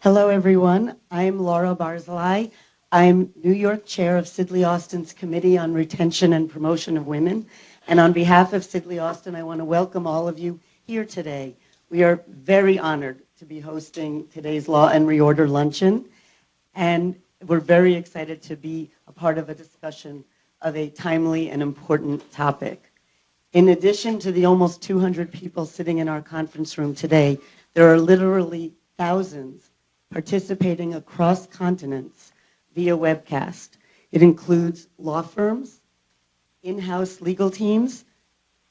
Hello, everyone. I'm Laura Barzilai. I'm New York Chair of Sidley Austin's Committee on Retention and Promotion of Women. And on behalf of Sidley Austin, I want to welcome all of you here today. We are very honored to be hosting today's Law and Reorder Luncheon. And we're very excited to be a part of a discussion of a timely and important topic. In addition to the almost 200 people sitting in our conference room today, there are literally thousands participating across continents via webcast. It includes law firms, in-house legal teams,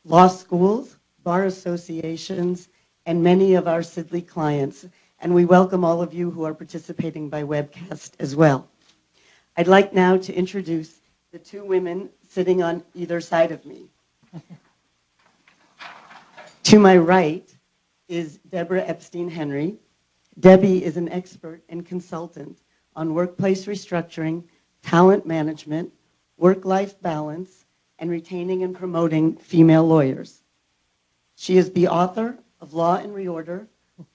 law schools, bar associations, and many of our Sidley clients. And we welcome all of you who are participating by webcast as well. I'd like now to introduce the two women sitting on either side of me. To my right is Deborah Epstein Henry. Debbie is an expert and consultant on workplace restructuring, talent management, work-life balance, and retaining and promoting female lawyers. She is the author of Law and Reorder,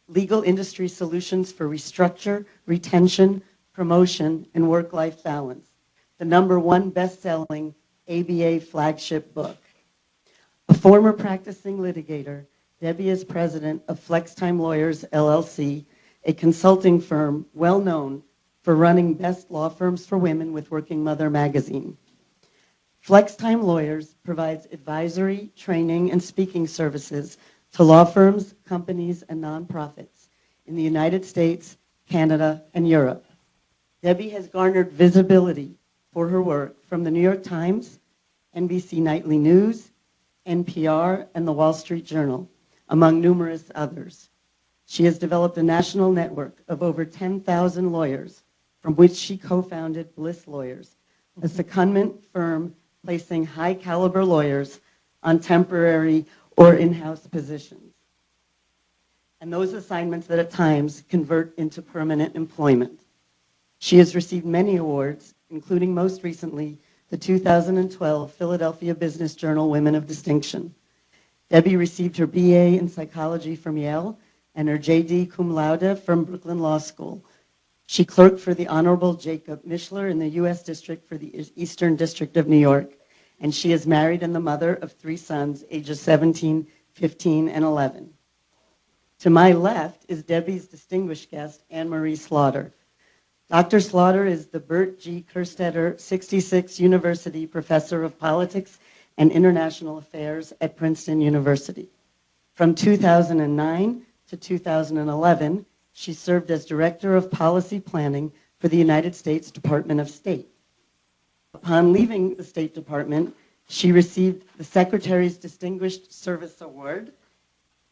Legal Industry Solutions for Restructure, Retention, Promotion, and Work-Life Balance, the #1 best-selling ABA flagship book. A former practicing litigator, Debbie is president of FlexTime Lawyers, LLC, a consulting firm well known for running best law firms for women with Working Mother magazine. FlexTime Lawyers provides advisory, training, and speaking services to law firms, companies, and nonprofits in the United States, Canada, and Europe. Debbie has garnered visibility for her work from the New York Times, NBC Nightly News, NPR, and the Wall Street Journal, among numerous others. She has developed a national network of over 10,000 lawyers, from which she co-founded Bliss Lawyers, a secondment firm placing high-caliber lawyers on temporary or in-house positions, and those assignments that at times convert into permanent employment. She has received many awards, including most recently the 2012 Philadelphia Business Journal Women of Distinction. Debbie received her BA in psychology from Yale and her JD cum laude from Brooklyn Law School. She clerked for the Honorable Jacob Mishler in the U.S. District for the Eastern District of New York, and she is married and the mother of 3 sons, ages 17, 15, and 11. To my left is Debbie's distinguished guest, Anne-Marie Slaughter. Dr. Slaughter is the Bert G. Kerstetter 66 University Professor of Politics and International Affairs at Princeton University. From 2009 to 2011, she served as Director of Policy Planning for the United States Department of State. Upon leaving the State Department, she received the Secretary's Distinguished Service Award,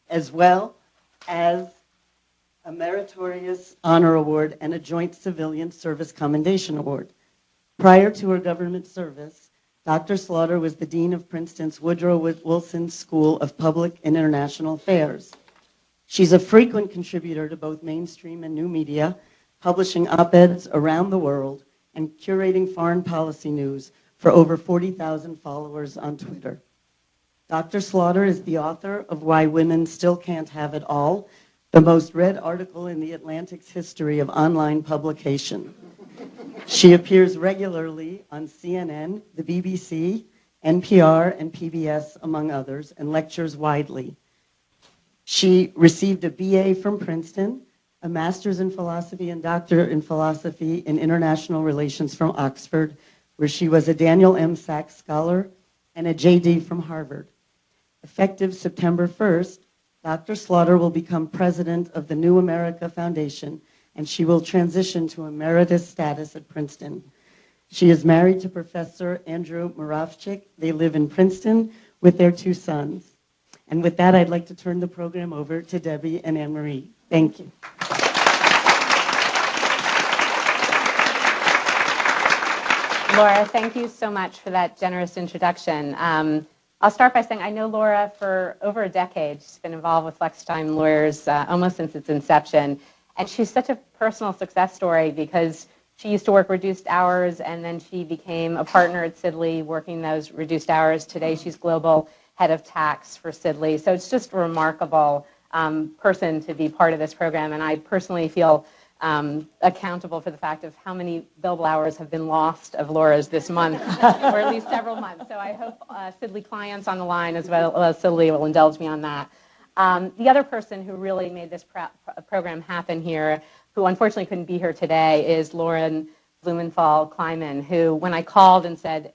as well as a Meritorious Honor Award and a Joint Civilian Service Commendation Award. Prior to her government service, Dr. Slaughter was the Dean of Princeton's Woodrow Wilson School of Public and International Affairs. She's a frequent contributor to both mainstream and new media, publishing op-eds around the world and curating foreign policy news for over 40,000 followers on Twitter. Dr. Slaughter is the author of Why Women Still Can't Have It All, the most read article in the Atlantic's history of online publication. She appears regularly on CNN, the BBC, NPR, and PBS, among others, and lectures widely. She received a BA from Princeton, a master's in philosophy and doctorate in philosophy in international relations from Oxford, where she was a Daniel M. Sachs Scholar, and a JD from Harvard. Effective September 1st, Dr. Slaughter will become president of the New America Foundation, and she will transition to emeritus status at Princeton. She is married to Professor Andrew Moravchik. They live in Princeton with their 2 sons. And with that, I'd like to turn the program over to Debbie and Anne-Marie. Thank you. Laura, thank you so much for that generous introduction. I'll start by saying I know Laura for over a decade. She's been involved with FlexTime Lawyers almost since its inception. And she's such a personal success story because she used to work reduced hours, and then she became a partner at Sidley working those reduced hours. Today she's global head of tax for Sidley. So it's just a remarkable person to be part of this program, and I personally feel accountable for the fact of how many billable hours have been lost of Laura's this month, or at least several months. So I hope Sidley clients on the line as well as Sidley will indulge me on that. The other person who really made this program happen here, who unfortunately couldn't be here today, is Lauren Blumenthal-Kleiman, who, when I called and said,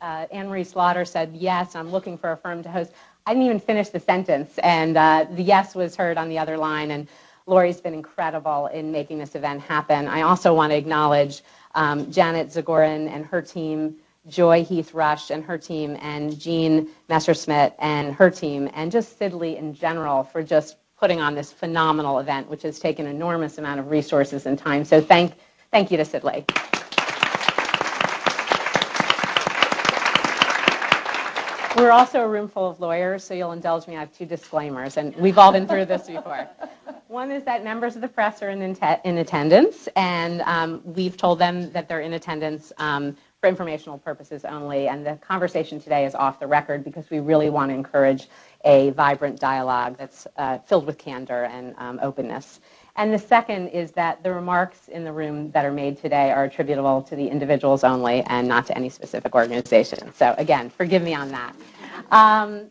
Anne-Marie Slaughter said, yes, I'm looking for a firm to host, I didn't even finish the sentence, and the yes was heard on the other line, and Lori's been incredible in making this event happen. I also want to acknowledge Janet Zagorin and her team, Joy Heath Rush and her team, and Jean Messerschmidt and her team, and just Sidley in general for just putting on this phenomenal event, which has taken an enormous amount of resources and time. So thank you to Sidley. We're also a room full of lawyers, so you'll indulge me. I have two disclaimers, and we've all been through this before. One is that members of the press are in attendance, and we've told them that they're in attendance for informational purposes only, and the conversation today is off the record because we really want to encourage a vibrant dialogue that's filled with candor and openness. And the second is that the remarks in the room that are made today are attributable to the individuals only and not to any specific organization. So again, forgive me on that.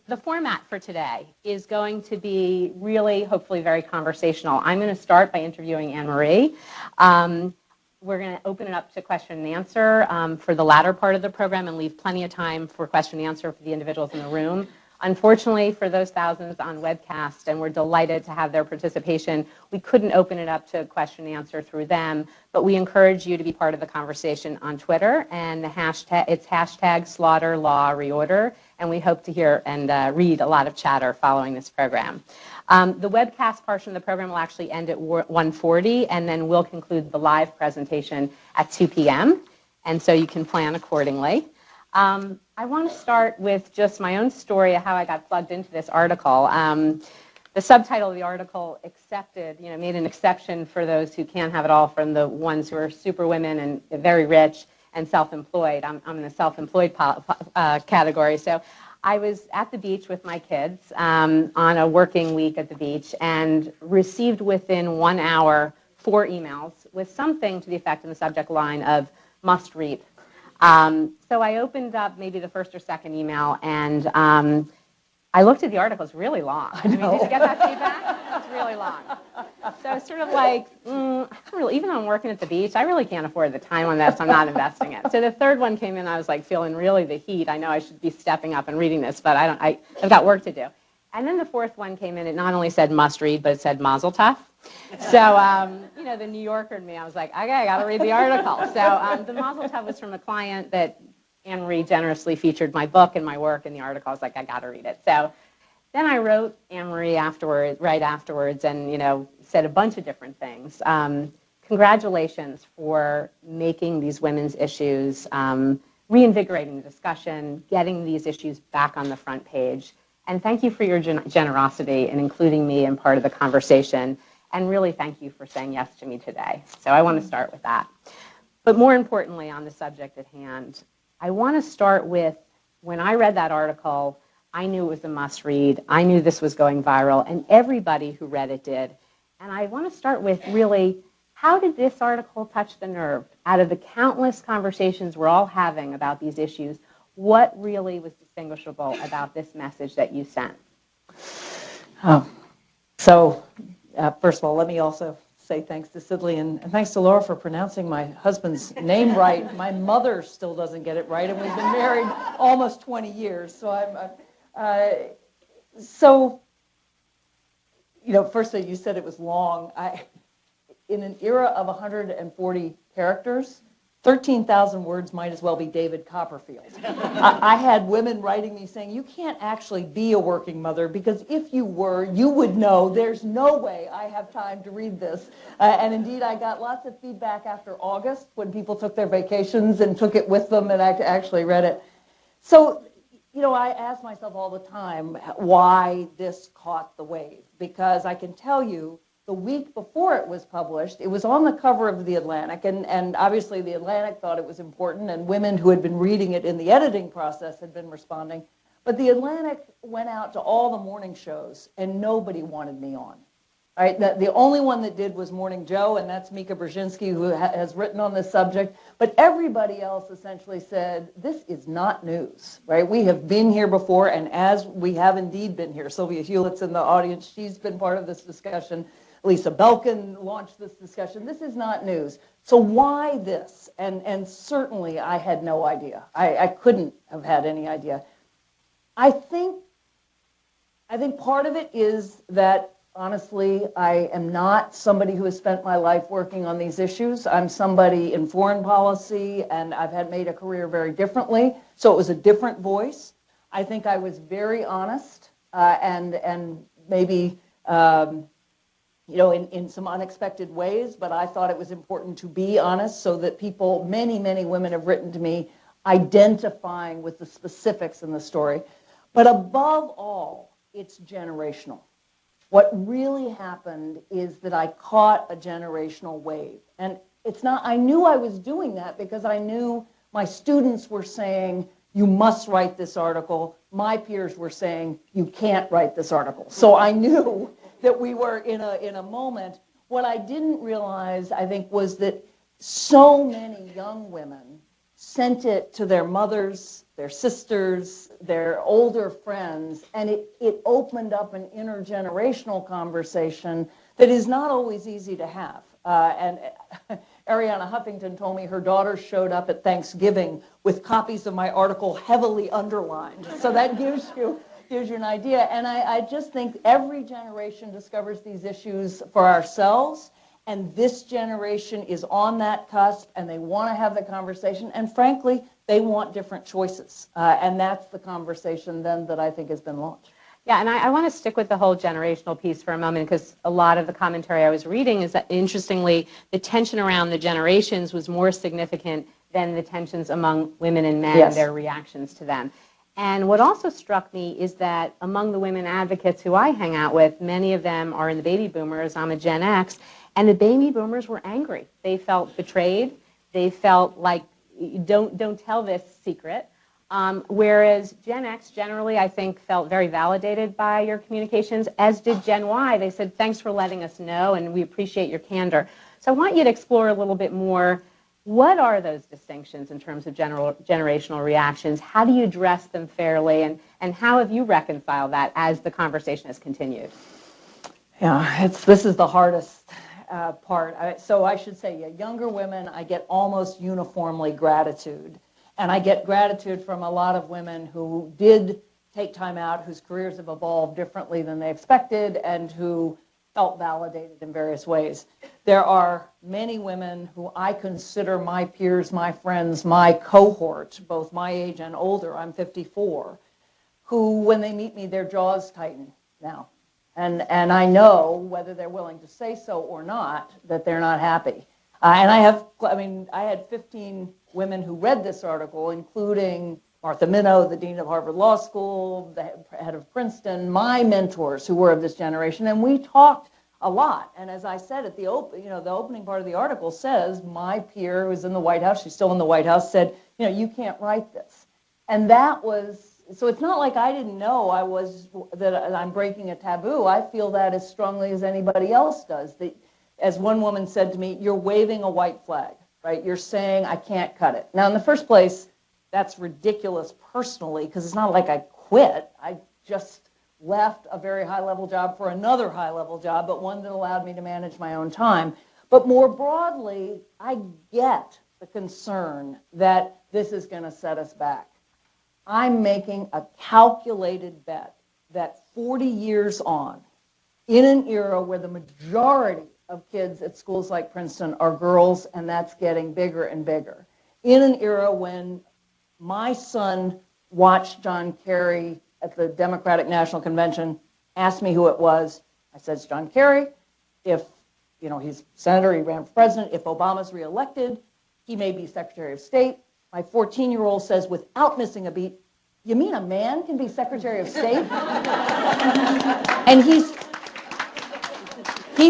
The format for today is going to be really, hopefully, very conversational. I'm going to start by interviewing Anne-Marie. We're going to open it up to question and answer for the latter part of the program and leave plenty of time for question and answer for the individuals in the room. Unfortunately, for those thousands on webcast, and we're delighted to have their participation, we couldn't open it up to question and answer through them, but we encourage you to be part of the conversation on Twitter, and it's hashtag Slaughter Law Reorder, and we hope to hear and read a lot of chatter following this program. The webcast portion of the program will actually end at 1:40, and then we'll conclude the live presentation at 2 p.m., and so you can plan accordingly. I want to start with just my own story of how I got plugged into this article. The subtitle of the article made an exception for those who can't have it all, from the ones who are super women and very rich and self-employed. I'm in the self-employed category. So I was at the beach with my kids on a working week at the beach and received within 1 hour 4 emails with something to the effect in the subject line of must read. So I opened up maybe the first or second email, and I looked at the article. It's really long. I mean, did you get that feedback? It's really long. So it's sort of like, even though I'm working at the beach, I really can't afford the time on this. I'm not investing it. So the third one came in. I was like feeling really the heat. I know I should be stepping up and reading this, but I've got work to do. And then the fourth one came in. It not only said must read, but it said mazel tov. So, the New Yorker in me, I was like, okay, I got to read the article. So the mazel tov was from a client that Anne-Marie generously featured my book and my work in the article. I was like, I got to read it. So then I wrote Anne-Marie right afterwards and, said a bunch of different things. Congratulations for making these women's issues, reinvigorating the discussion, getting these issues back on the front page. And thank you for your generosity in including me in part of the conversation. And really thank you for saying yes to me today. So I want to start with that. But more importantly, on the subject at hand, I want to start with, when I read that article, I knew it was a must-read. I knew this was going viral, and everybody who read it did. And I want to start with, really, how did this article touch the nerve? Out of the countless conversations we're all having about these issues, what really was distinguishable about this message that you sent? First of all, let me also say thanks to Sidley and thanks to Laura for pronouncing my husband's name right. My mother still doesn't get it right, and we've been married almost 20 years. So first thing, you said it was long. In an era of 140 characters, 13,000 words might as well be David Copperfield. I had women writing me saying, you can't actually be a working mother, because if you were, you would know there's no way I have time to read this. And indeed, I got lots of feedback after August when people took their vacations and took it with them and actually read it. So, I ask myself all the time why this caught the wave, because I can tell you, the week before it was published, it was on the cover of The Atlantic, and obviously The Atlantic thought it was important, and women who had been reading it in the editing process had been responding. But The Atlantic went out to all the morning shows, and nobody wanted me on. Right? The only one that did was Morning Joe, and that's Mika Brzezinski, who has written on this subject. But everybody else essentially said, this is not news, right? We have been here before, and as we have indeed been here, Sylvia Hewlett's in the audience. She's been part of this discussion. Lisa Belkin launched this discussion. This is not news. So why this? And certainly I had no idea. I couldn't have had any idea. I think part of it is that, honestly, I am not somebody who has spent my life working on these issues. I'm somebody in foreign policy, and I've had made a career very differently, so it was a different voice. I think I was very honest, and maybe in some unexpected ways, but I thought it was important to be honest so that people, many, many women have written to me identifying with the specifics in the story. But above all, it's generational. What really happened is that I caught a generational wave. And it's not, I knew I was doing that because I knew my students were saying, you must write this article. My peers were saying, you can't write this article. So I knew that we were in a moment. What I didn't realize, I think, was that so many young women sent it to their mothers, their sisters, their older friends, and it opened up an intergenerational conversation that is not always easy to have. And Ariana Huffington told me her daughter showed up at Thanksgiving with copies of my article heavily underlined. So that gives you an idea. And I just think every generation discovers these issues for ourselves. And this generation is on that cusp, and they want to have the conversation. And frankly, they want different choices. And that's the conversation then that I think has been launched. Yeah, and I want to stick with the whole generational piece for a moment, because a lot of the commentary I was reading is that, interestingly, the tension around the generations was more significant than the tensions among women and men, Yes. their reactions to them. And what also struck me is that among the women advocates who I hang out with, many of them are in the baby boomers. I'm a Gen X. And the baby boomers were angry. They felt betrayed. They felt like, don't tell this secret. Whereas Gen X generally, I think, felt very validated by your communications, as did Gen Y. They said, thanks for letting us know, and we appreciate your candor. So I want you to explore a little bit more, what are those distinctions in terms of generational reactions? How do you address them fairly, and how have you reconciled that as the conversation has continued? Yeah, this is the hardest part. So I should say, younger women, I get almost uniformly gratitude. And I get gratitude from a lot of women who did take time out, whose careers have evolved differently than they expected, and who felt validated in various ways. There are many women who I consider my peers, my friends, my cohort, both my age and older, I'm 54, who, when they meet me, their jaws tighten now. And I know, whether they're willing to say so or not, that they're not happy. And I had 15 women who read this article, including Martha Minow, the dean of Harvard Law School, the head of Princeton, my mentors who were of this generation, and we talked a lot. And as I said at the opening part of the article says, my peer who's in the White House, she's still in the White House, said, you can't write this. And that was, so it's not like I didn't know that I'm breaking a taboo. I feel that as strongly as anybody else does. As one woman said to me, you're waving a white flag, right? You're saying I can't cut it. Now, in the first place, that's ridiculous personally, because it's not like I quit. I just left a very high-level job for another high-level job, but one that allowed me to manage my own time. But more broadly, I get the concern that this is going to set us back. I'm making a calculated bet that 40 years on, in an era where the majority of kids at schools like Princeton are girls, and that's getting bigger and bigger, in an era when my son watched John Kerry at the Democratic National Convention, asked me who it was. I said, it's John Kerry. If, he's senator, he ran for president. If Obama's reelected, he may be Secretary of State. My 14-year-old says, without missing a beat, you mean a man can be Secretary of State? And he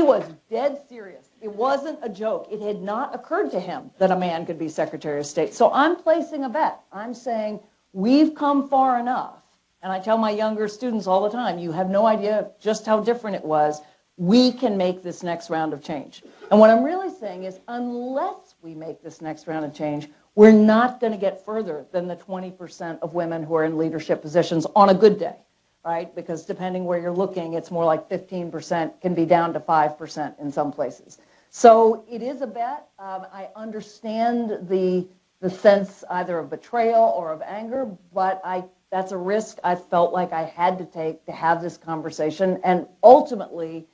was dead serious. It wasn't a joke. It had not occurred to him that a man could be Secretary of State. So I'm placing a bet. I'm saying we've come far enough. And I tell my younger students all the time, you have no idea just how different it was. we can make this next round of change. And what I'm really saying is, unless we make this next round of change, we're not going to get further than the 20% of women who are in leadership positions on a good day, right? Because depending where you're looking, it's more like 15%, can be down to 5% in some places. So it is a bet. I understand the sense either of betrayal or of anger, but that's a risk I felt like I had to take to have this conversation. And ultimately,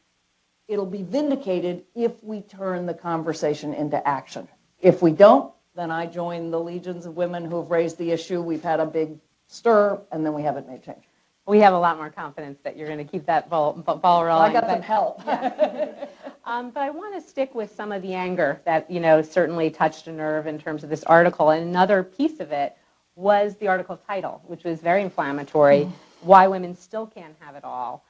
it'll be vindicated if we turn the conversation into action. If we don't, then I join the legions of women who have raised the issue. We've had a big stir, and then we haven't made change. We have a lot more confidence that you're going to keep that ball rolling. I got some help. Yeah. But I want to stick with some of the anger that, certainly touched a nerve in terms of this article. And another piece of it was the article title, which was very inflammatory, Why Women Still Can't Have It All.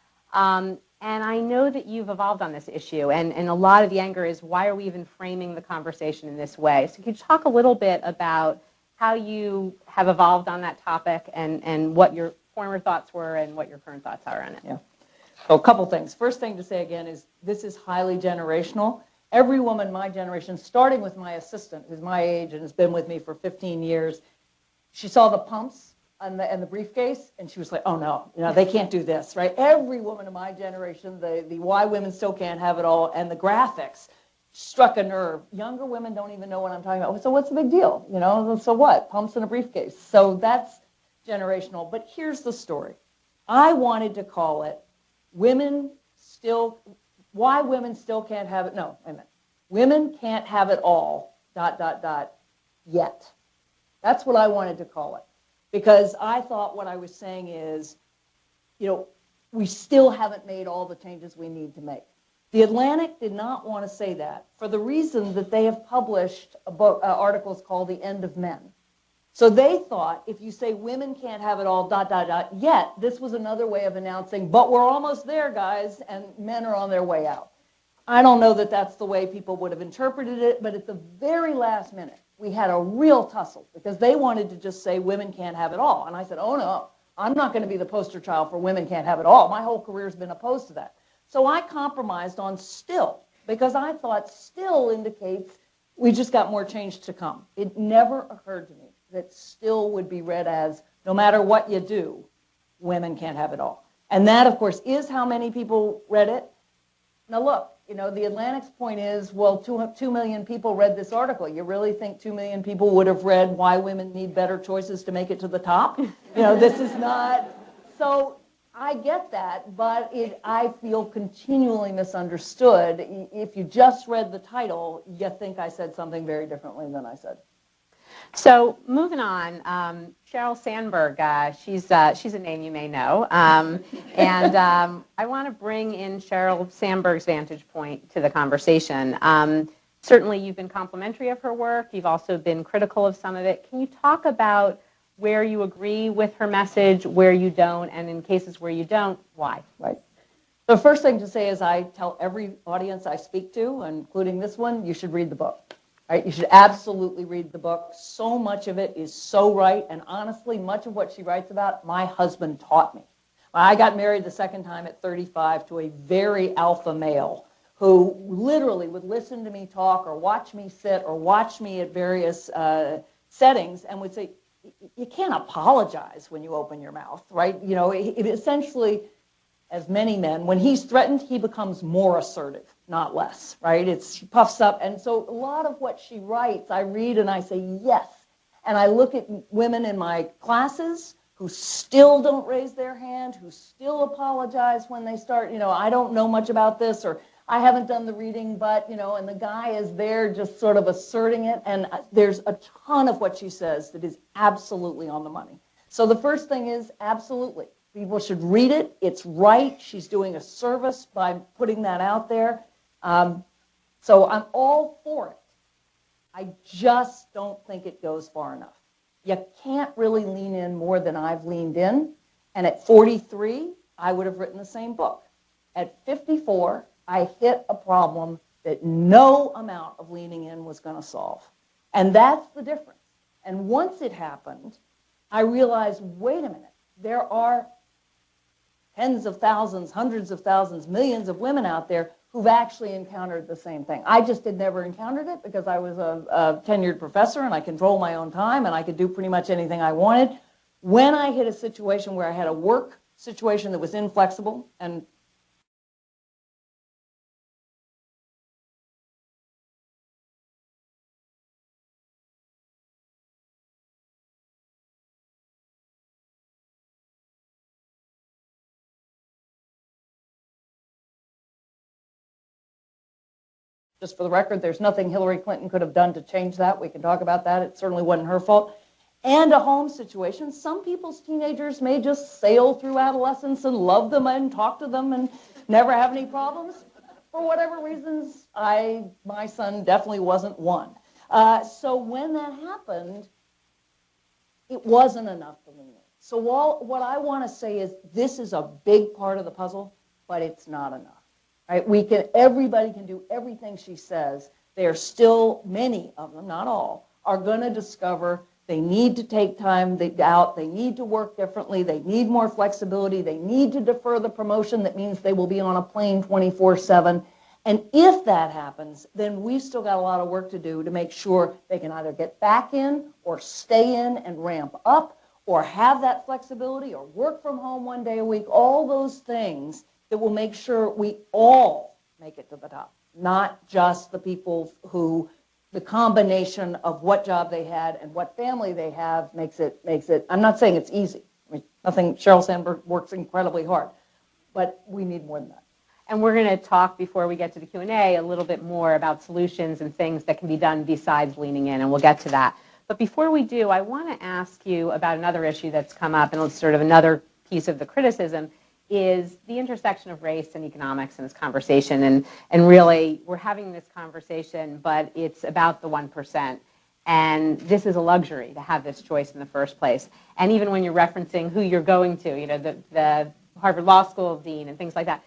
And I know that you've evolved on this issue, and a lot of the anger is, why are we even framing the conversation in this way? So could you talk a little bit about how you have evolved on that topic and what your former thoughts were and what your current thoughts are on it? Yeah. So a couple things. First thing to say again is this is highly generational. Every woman in my generation, starting with my assistant, who's my age and has been with me for 15 years, she saw the pumps and the briefcase, and she was like, oh no, they can't do this, right? Every woman in my generation, the Why Women Still Can't Have It All, and the graphics struck a nerve. Younger women don't even know what I'm talking about. So what's the big deal? So what? Pumps in a briefcase. So that's generational. But here's the story. I wanted to call it Why Women Still Can't Have It. No, wait a minute. Women can't have it all, ... yet. That's what I wanted to call it. Because I thought what I was saying is, we still haven't made all the changes we need to make. The Atlantic did not want to say that for the reason that they have published articles called The End of Men. So they thought if you say women can't have it all, ... yet, this was another way of announcing, but we're almost there, guys, and men are on their way out. I don't know that that's the way people would have interpreted it, but at the very last minute, we had a real tussle because they wanted to just say women can't have it all. And I said, oh no, I'm not going to be the poster child for women can't have it all. My whole career has been opposed to that. So I compromised on still because I thought still indicates we just got more change to come. It never occurred to me that still would be read as no matter what you do, women can't have it all. And that, of course, is how many people read it. Now look, the Atlantic's point is, well, 2 million people read this article. You really think 2 million people would have read Why Women Need Better Choices to Make It to the Top? This is not. So I get that, but I feel continually misunderstood. If you just read the title, you think I said something very differently than I said. So moving on, Sheryl Sandberg, she's a name you may know, and I want to bring in Sheryl Sandberg's vantage point to the conversation. Certainly you've been complimentary of her work, you've also been critical of some of it. Can you talk about where you agree with her message, where you don't, and in cases where you don't, why? Right. The first thing to say is I tell every audience I speak to, including this one, you should read the book. Right? You should absolutely read the book. So much of it is so right, and honestly, much of what she writes about, my husband taught me. I got married the second time at 35 to a very alpha male who literally would listen to me talk or watch me sit or watch me at various settings and would say, you can't apologize when you open your mouth, right? It essentially, as many men, when he's threatened, he becomes more assertive, not less, right? She puffs up. And so a lot of what she writes, I read and I say, yes. And I look at women in my classes who still don't raise their hand, who still apologize when they start, I don't know much about this, or I haven't done the reading, but, and the guy is there just sort of asserting it. And there's a ton of what she says that is absolutely on the money. So the first thing is absolutely. People should read it. It's right. She's doing a service by putting that out there. So I'm all for it. I just don't think it goes far enough. You can't really lean in more than I've leaned in. And at 43, I would have written the same book. At 54, I hit a problem that no amount of leaning in was going to solve. And that's the difference. And once it happened, I realized, wait a minute, there are tens of thousands, hundreds of thousands, millions of women out there who've actually encountered the same thing. I just had never encountered it because I was a tenured professor and I controlled my own time and I could do pretty much anything I wanted. When I hit a situation where I had a work situation that was inflexible and just for the record, there's nothing Hillary Clinton could have done to change that. We can talk about that. It certainly wasn't her fault. And a home situation. Some people's teenagers may just sail through adolescence and love them and talk to them and never have any problems. For whatever reasons, my son definitely wasn't one. So when that happened, it wasn't enough to lean in. So what I want to say is this is a big part of the puzzle, but it's not enough. Right? Everybody can do everything she says. There are still many of them, not all, are going to discover they need to take time out. They need to work differently. They need more flexibility. They need to defer the promotion. That means they will be on a plane 24/7. And if that happens, then we've still got a lot of work to do to make sure they can either get back in or stay in and ramp up or have that flexibility or work from home one day a week, all those things that will make sure we all make it to the top, not just the people who the combination of what job they had and what family they have makes it, I'm not saying it's easy. I mean, Sheryl Sandberg works incredibly hard, but we need more than that. And we're going to talk, before we get to the Q&A, a little bit more about solutions and things that can be done besides leaning in, and we'll get to that. But before we do, I want to ask you about another issue that's come up, and it's sort of another piece of the criticism, is the intersection of race and economics in this conversation. And really, we're having this conversation, but it's about the 1%. And this is a luxury to have this choice in the first place. And even when you're referencing who you're going to, you know, the Harvard Law School dean and things like that,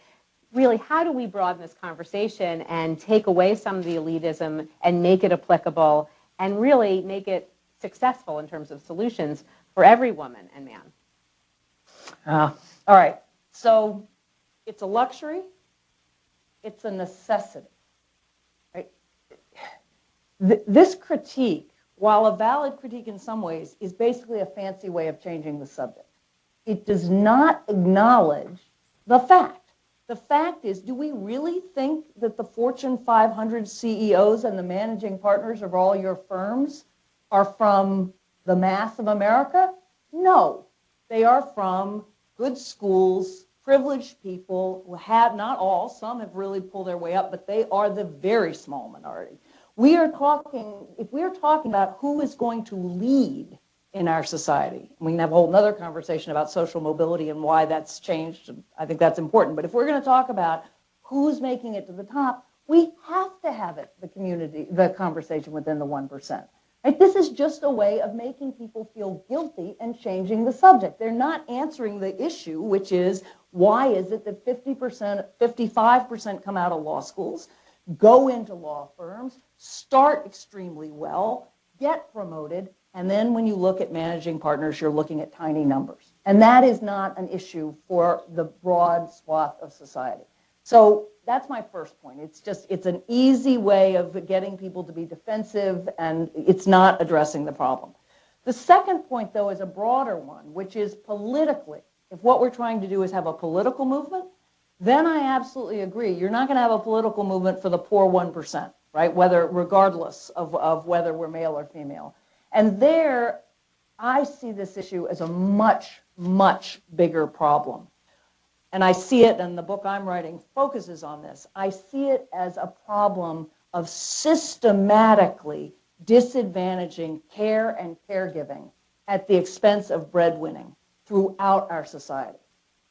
really, how do we broaden this conversation and take away some of the elitism and make it applicable and really make it successful in terms of solutions for every woman and man? All right. So it's a luxury. It's a necessity. Right? This critique, while a valid critique in some ways, is basically a fancy way of changing the subject. It does not acknowledge the fact. The fact is, do we really think that the Fortune 500 CEOs and the managing partners of all your firms are from the mass of America? No. They are from good schools, privileged people who have, not all, some have really pulled their way up, but they are the very small minority. If we are talking about who is going to lead in our society, we can have a whole other conversation about social mobility and why that's changed. I think that's important. But if we're going to talk about who's making it to the top, we have to have it, the conversation within the 1%. Right? This is just a way of making people feel guilty and changing the subject. They're not answering the issue, which is, why is it that 50%, 55% come out of law schools, go into law firms, start extremely well, get promoted, and then when you look at managing partners, you're looking at tiny numbers. And that is not an issue for the broad swath of society. So that's my first point. It's an easy way of getting people to be defensive, and it's not addressing the problem. The second point, though, is a broader one, which is politically. If what we're trying to do is have a political movement, then I absolutely agree. You're not going to have a political movement for the poor 1%, right? Regardless of whether we're male or female. And there, I see this issue as a much, much bigger problem. And I see it, and the book I'm writing focuses on this. I see it as a problem of systematically disadvantaging care and caregiving at the expense of breadwinning throughout our society.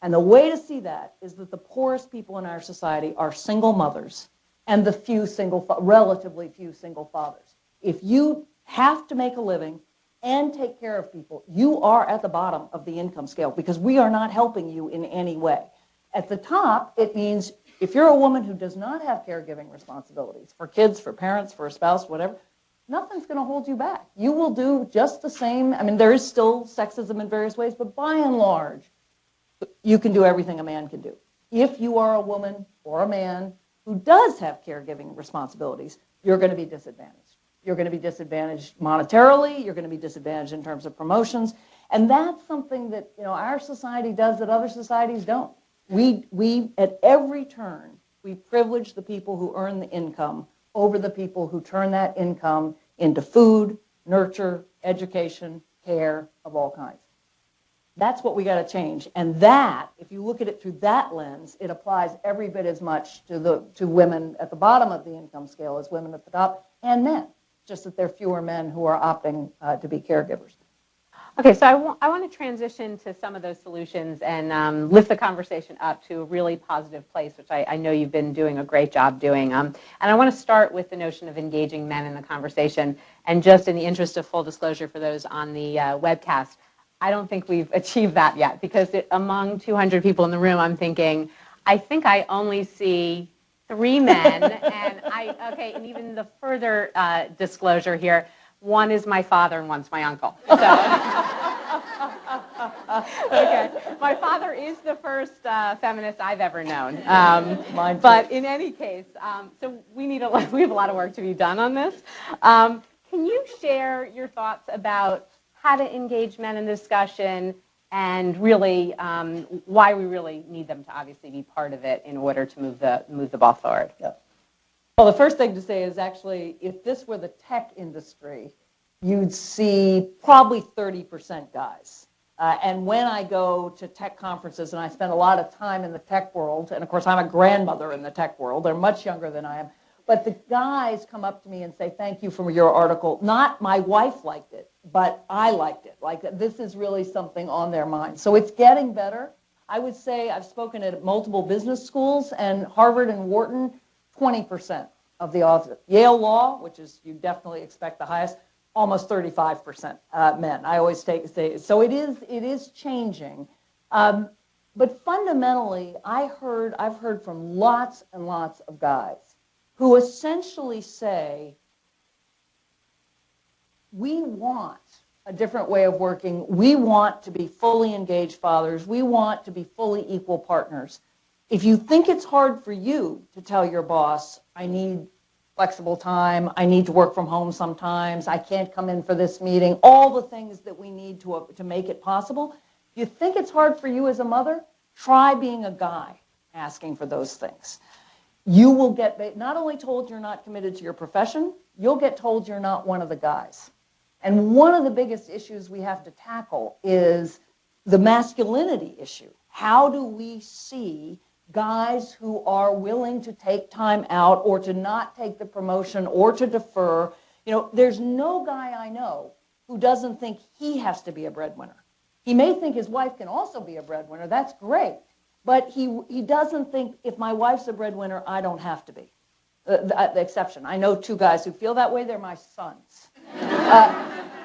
And the way to see that is that the poorest people in our society are single mothers and the relatively few single fathers. If you have to make a living and take care of people, you are at the bottom of the income scale because we are not helping you in any way. At the top, it means if you're a woman who does not have caregiving responsibilities for kids, for parents, for a spouse, whatever, nothing's going to hold you back. You will do just the same. I mean, there is still sexism in various ways, but by and large, you can do everything a man can do. If you are a woman or a man who does have caregiving responsibilities, you're going to be disadvantaged. You're going to be disadvantaged monetarily. You're going to be disadvantaged in terms of promotions. And that's something that, our society does that other societies don't. We at every turn, we privilege the people who earn the income over the people who turn that income into food, nurture, education, care of all kinds. That's what we got to change. And that, if you look at it through that lens, it applies every bit as much to women at the bottom of the income scale as women at the top, and men, just that there are fewer men who are opting to be caregivers. Okay, so I want to transition to some of those solutions and lift the conversation up to a really positive place, which I know you've been doing a great job doing. And I want to start with the notion of engaging men in the conversation. And just in the interest of full disclosure for those on the webcast, I don't think we've achieved that yet, because among 200 people in the room, I'm thinking, I think I only see 3 men, and even the further disclosure here, one is my father and one's my uncle. So, okay, my father is the first feminist I've ever known. But in any case, so we have a lot of work to be done on this. Can you share your thoughts about how to engage men in discussion and really why we really need them to obviously be part of it in order to move the ball forward? Yeah. Well, the first thing to say is actually, if this were the tech industry, you'd see probably 30% guys. And when I go to tech conferences, and I spend a lot of time in the tech world, and of course I'm a grandmother in the tech world, they're much younger than I am, but the guys come up to me and say, thank you for your article. Not my wife liked it, but I liked it. Like, this is really something on their mind. So it's getting better. I would say I've spoken at multiple business schools, and Harvard and Wharton, 20% of the audience. Yale Law, which is, you definitely expect the highest, almost 35% men. I always say, so it is changing. But fundamentally, I've heard from lots and lots of guys who essentially say, we want a different way of working. We want to be fully engaged fathers. We want to be fully equal partners. If you think it's hard for you to tell your boss, I need flexible time, I need to work from home sometimes, I can't come in for this meeting, all the things that we need to make it possible, if you think it's hard for you as a mother, try being a guy asking for those things. You will get not only told you're not committed to your profession, you'll get told you're not one of the guys. And one of the biggest issues we have to tackle is the masculinity issue. How do we see guys who are willing to take time out or to not take the promotion or to defer? There's no guy I know who doesn't think he has to be a breadwinner. He may think his wife can also be a breadwinner. That's great. But he doesn't think, if my wife's a breadwinner, I don't have to be. The exception. I know 2 guys who feel that way. They're my sons.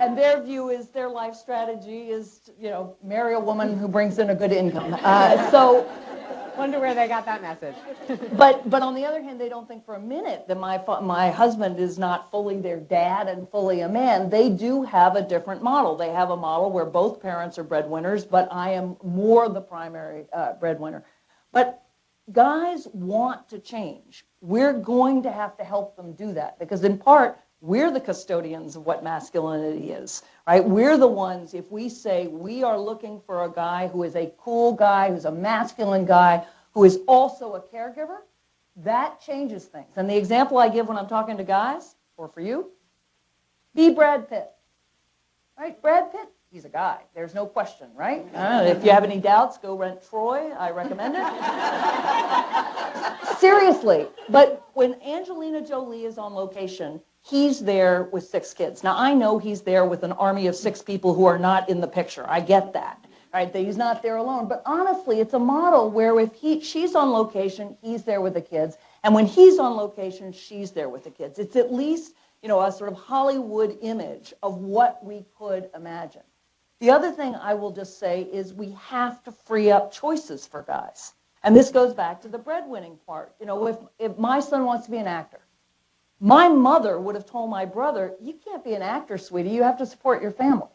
And their view is, their life strategy is, marry a woman who brings in a good income. So, wonder where they got that message. but on the other hand, they don't think for a minute that my husband is not fully their dad and fully a man. They do have a different model. They have a model where both parents are breadwinners, but I am more the primary breadwinner. But guys want to change. We're going to have to help them do that, because in part, we're the custodians of what masculinity is, right? We're the ones, if we say we are looking for a guy who is a cool guy, who's a masculine guy, who is also a caregiver, that changes things. And the example I give when I'm talking to guys, or for you, be Brad Pitt, right? Brad Pitt, he's a guy. There's no question, right? If you have any doubts, go rent Troy. I recommend it. Seriously. But when Angelina Jolie is on location, he's there with 6 kids. Now, I know he's there with an army of 6 people who are not in the picture. I get that, right? That he's not there alone. But honestly, it's a model where if she's on location, he's there with the kids. And when he's on location, she's there with the kids. It's at least, a sort of Hollywood image of what we could imagine. The other thing I will just say is we have to free up choices for guys. And this goes back to the breadwinning part. If my son wants to be an actor, my mother would have told my brother, you can't be an actor, sweetie. You have to support your family.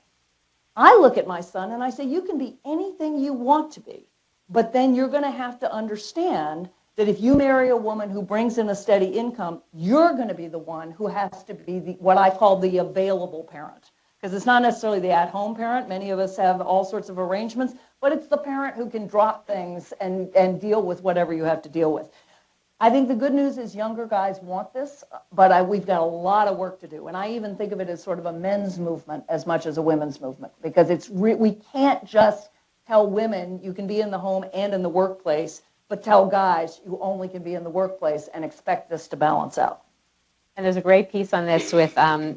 I look at my son and I say, you can be anything you want to be. But then you're going to have to understand that if you marry a woman who brings in a steady income, you're going to be the one who has to be what I call the available parent. Because it's not necessarily the at-home parent. Many of us have all sorts of arrangements, but it's the parent who can drop things and deal with whatever you have to deal with. I think the good news is younger guys want this, but we've got a lot of work to do. And I even think of it as sort of a men's movement as much as a women's movement, because we can't just tell women you can be in the home and in the workplace, but tell guys you only can be in the workplace and expect this to balance out. And there's a great piece on this with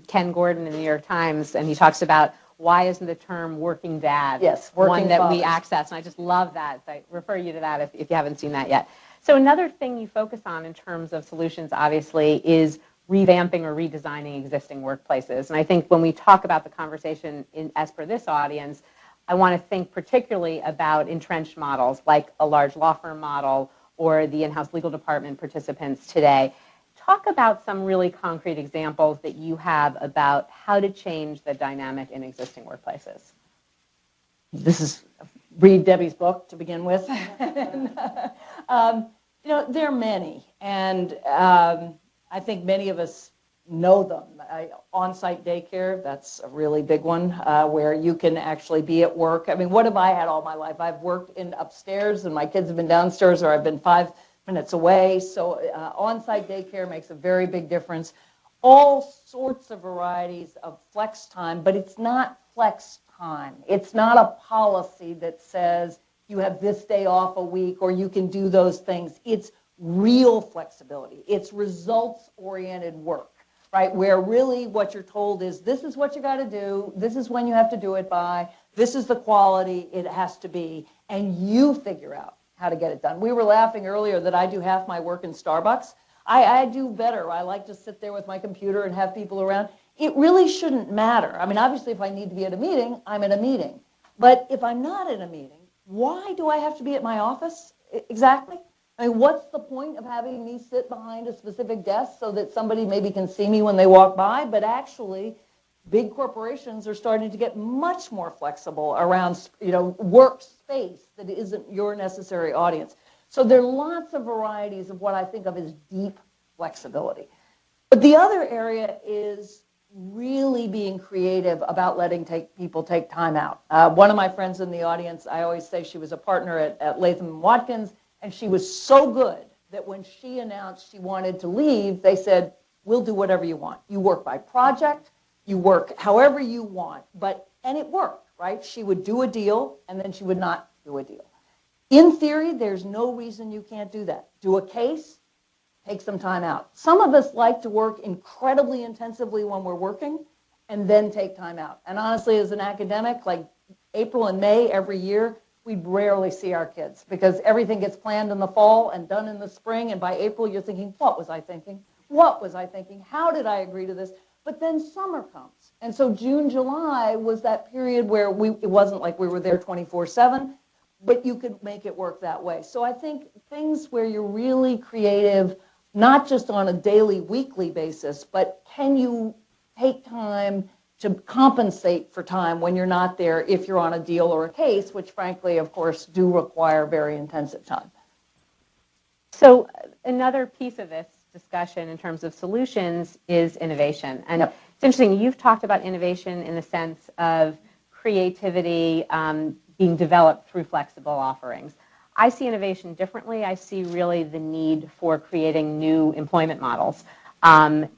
Ken Gordon in the New York Times, and he talks about why isn't the term working dad one that we access. And I just love that. So I refer you to that if you haven't seen that yet. So another thing you focus on in terms of solutions, obviously, is revamping or redesigning existing workplaces. And I think when we talk about the conversation as per this audience, I want to think particularly about entrenched models like a large law firm model or the in-house legal department participants today. Talk about some really concrete examples that you have about how to change the dynamic in existing workplaces. This is, read Debbie's book to begin with. There are many, and I think many of us know them. On-site daycare, that's a really big one, where you can actually be at work. I mean, what have I had all my life? I've worked upstairs, and my kids have been downstairs, or I've been 5 minutes away. So on-site daycare makes a very big difference. All sorts of varieties of flex time, but it's not flex time. It's not a policy that says you have this day off a week or you can do those things. It's real flexibility. It's results-oriented work, right? Where really what you're told is this is what you got to do, this is when you have to do it by, this is the quality it has to be, and you figure out how to get it done. We were laughing earlier that I do half my work in Starbucks. I do better. I like to sit there with my computer and have people around. It really shouldn't matter. I mean, obviously, if I need to be at a meeting, I'm at a meeting. But if I'm not at a meeting, why do I have to be at my office exactly? I mean, what's the point of having me sit behind a specific desk so that somebody maybe can see me when they walk by? But actually, big corporations are starting to get much more flexible around, workspace that isn't your necessary audience. So there are lots of varieties of what I think of as deep flexibility. But the other area is really being creative about letting people take time out. One of my friends in the audience, I always say she was a partner at Latham & Watkins, and she was so good that when she announced she wanted to leave, they said, we'll do whatever you want. You work by project, you work however you want, and it worked, right? She would do a deal, and then she would not do a deal. In theory, there's no reason you can't do that. Do a case, take some time out. Some of us like to work incredibly intensively when we're working and then take time out. And honestly, as an academic, like April and May every year, we rarely see our kids because everything gets planned in the fall and done in the spring. And by April, you're thinking, what was I thinking? What was I thinking? How did I agree to this? But then summer comes. And so June, July was that period where it wasn't like we were there 24/7, but you could make it work that way. So I think things where you're really creative, not just on a daily, weekly basis, but can you take time to compensate for time when you're not there if you're on a deal or a case, which frankly, of course, do require very intensive time. So another piece of this discussion in terms of solutions is innovation. And It's interesting, you've talked about innovation in the sense of creativity being developed through flexible offerings. I see innovation differently. I see really the need for creating new employment models. And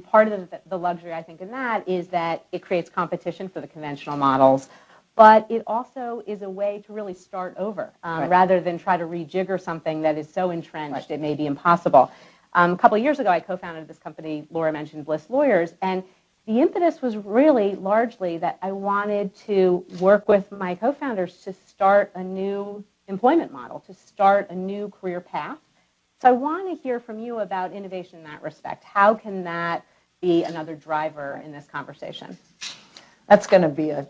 part of the luxury, I think, in that is that it creates competition for the conventional models, but it also is a way to really start over rather than try to rejigger something that is so entrenched it may be impossible. A couple of years ago, I co-founded this company, Laura mentioned Bliss Lawyers, and the impetus was really largely that I wanted to work with my co-founders to start a new employment model, to start a new career path. So I want to hear from you about innovation in that respect. How can that be another driver in this conversation? That's going to be a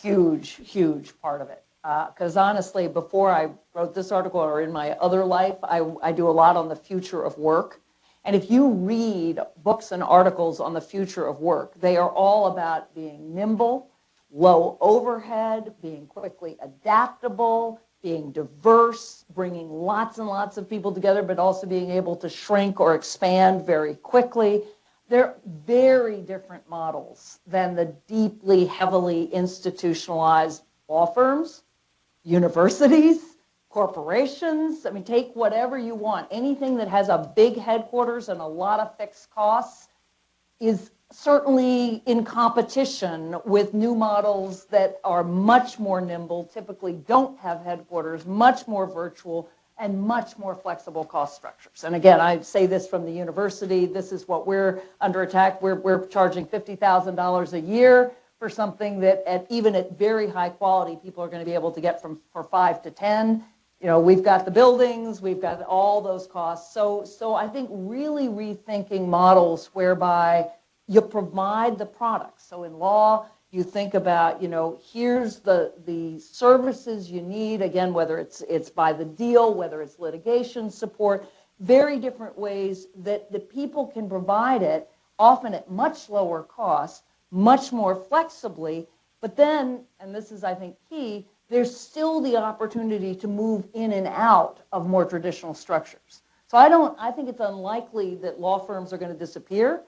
huge, huge part of it. Because honestly, before I wrote this article or in my other life, I do a lot on the future of work. And if you read books and articles on the future of work, they are all about being nimble, low overhead, being quickly adaptable, being diverse, bringing lots and lots of people together, but also being able to shrink or expand very quickly. They're very different models than the deeply, heavily institutionalized law firms, universities, corporations. I mean, take whatever you want. Anything that has a big headquarters and a lot of fixed costs is certainly in competition with new models that are much more nimble, typically don't have headquarters, much more virtual, and much more flexible cost structures. And again, I say this from the university. This is what we're under attack. We're charging $50,000 a year for something that even at very high quality, people are going to be able to get for 5 to 10. You know, we've got the buildings, we've got all those costs. So I think really rethinking models whereby you provide the products. So in law, you think about, you know, here's the services you need, again, whether it's by the deal, whether it's litigation support, very different ways that the people can provide it, often at much lower cost, much more flexibly, but then, and this is, I think, key, there's still the opportunity to move in and out of more traditional structures. So I think it's unlikely that law firms are going to disappear.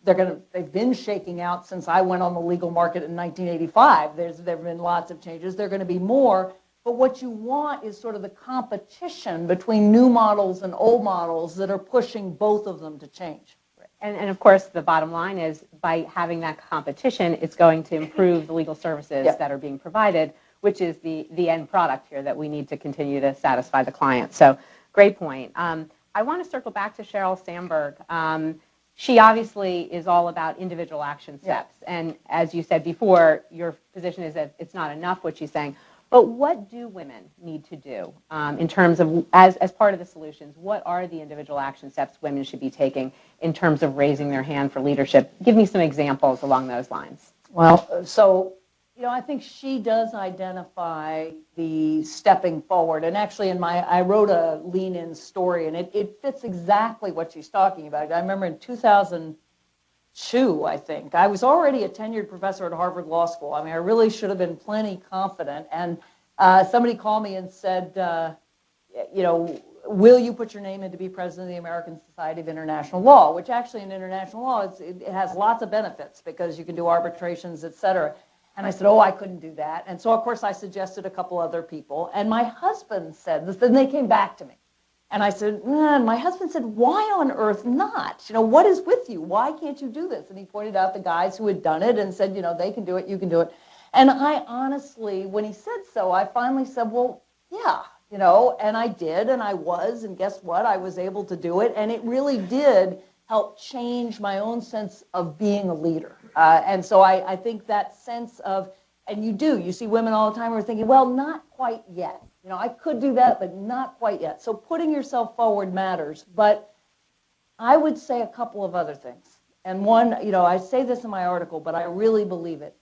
They've been shaking out since I went on the legal market in 1985. There have been lots of changes. There are going to be more. But what you want is sort of the competition between new models and old models that are pushing both of them to change. And of course, the bottom line is by having that competition, it's going to improve the legal services that are being provided, which is the end product here that we need to continue to satisfy the client. So great point. I want to circle back to Sheryl Sandberg. She obviously is all about individual action steps. Yeah. And as you said before, your position is that it's not enough what she's saying. But what do women need to do in terms of, as part of the solutions, what are the individual action steps women should be taking in terms of raising their hand for leadership? Give me some examples along those lines. Well, so, you know, I think she does identify the stepping forward. And actually, I wrote a lean-in story, and it fits exactly what she's talking about. I remember in 2002, I think, I was already a tenured professor at Harvard Law School. I mean, I really should have been plenty confident. And somebody called me and said, you know, will you put your name in to be president of the American Society of International Law, which actually in international law, it has lots of benefits because you can do arbitrations, et cetera. And I said, oh, I couldn't do that. And so, of course, I suggested a couple other people. And my husband said this, then they came back to me. And I said, and my husband said, why on earth not? You know, what is with you? Why can't you do this? And he pointed out the guys who had done it and said, you know, they can do it, you can do it. And I honestly, when he said so, I finally said, well, yeah, you know, and I did, and I was, and guess what? I was able to do it. And it really did help change my own sense of being a leader. And so I think that sense of, and you see women all the time who are thinking, well, not quite yet. You know, I could do that, but not quite yet. So putting yourself forward matters. But I would say a couple of other things. And one, you know, I say this in my article, but I really believe it.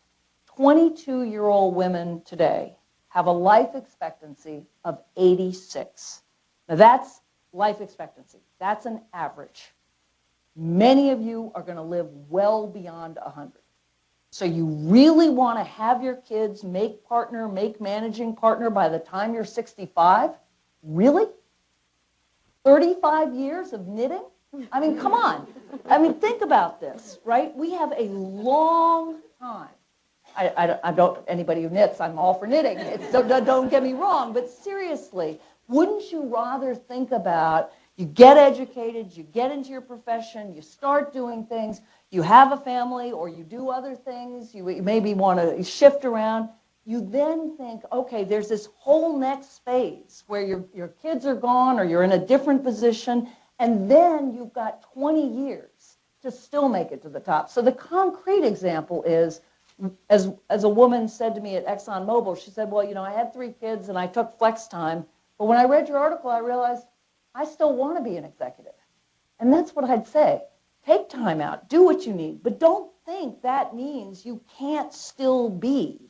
22-year-old women today have a life expectancy of 86. Now that's life expectancy. That's an average. Many of you are going to live well beyond 100. So you really want to have your kids make managing partner by the time you're 65? Really? 35 years of knitting? I mean, come on. I mean, think about this, right? We have a long time. I don't, anybody who knits, I'm all for knitting. Don't get me wrong, but seriously, wouldn't you rather think about you get educated, you get into your profession, you start doing things, you have a family or you do other things, you maybe want to shift around, you then think, okay, there's this whole next phase where your kids are gone or you're in a different position, and then you've got 20 years to still make it to the top. So the concrete example is, as a woman said to me at ExxonMobil, she said, well, you know, I had 3 kids and I took flex time, but when I read your article, I realized I still want to be an executive. And that's what I'd say. Take time out, do what you need, but don't think that means you can't still be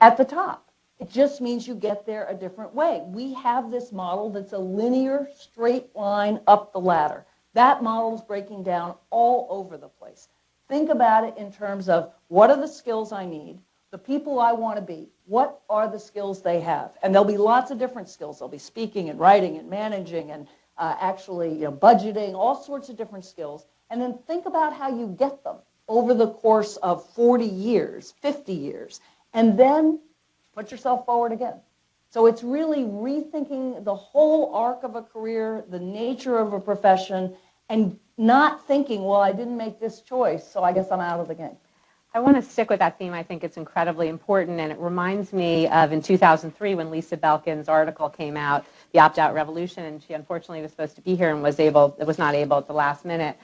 at the top. It just means you get there a different way. We have this model that's a linear, straight line up the ladder. That model is breaking down all over the place. Think about it in terms of what are the skills I need, the people I want to be, what are the skills they have? And there'll be lots of different skills. There'll be speaking and writing and managing and actually budgeting, all sorts of different skills. And then think about how you get them over the course of 40 years, 50 years, and then put yourself forward again. So it's really rethinking the whole arc of a career, the nature of a profession, and not thinking, well, I didn't make this choice, so I guess I'm out of the game. I want to stick with that theme. I think it's incredibly important, and it reminds me of in 2003 when Lisa Belkin's article came out, The Opt-Out Revolution, and she unfortunately was supposed to be here and was not able at the last minute.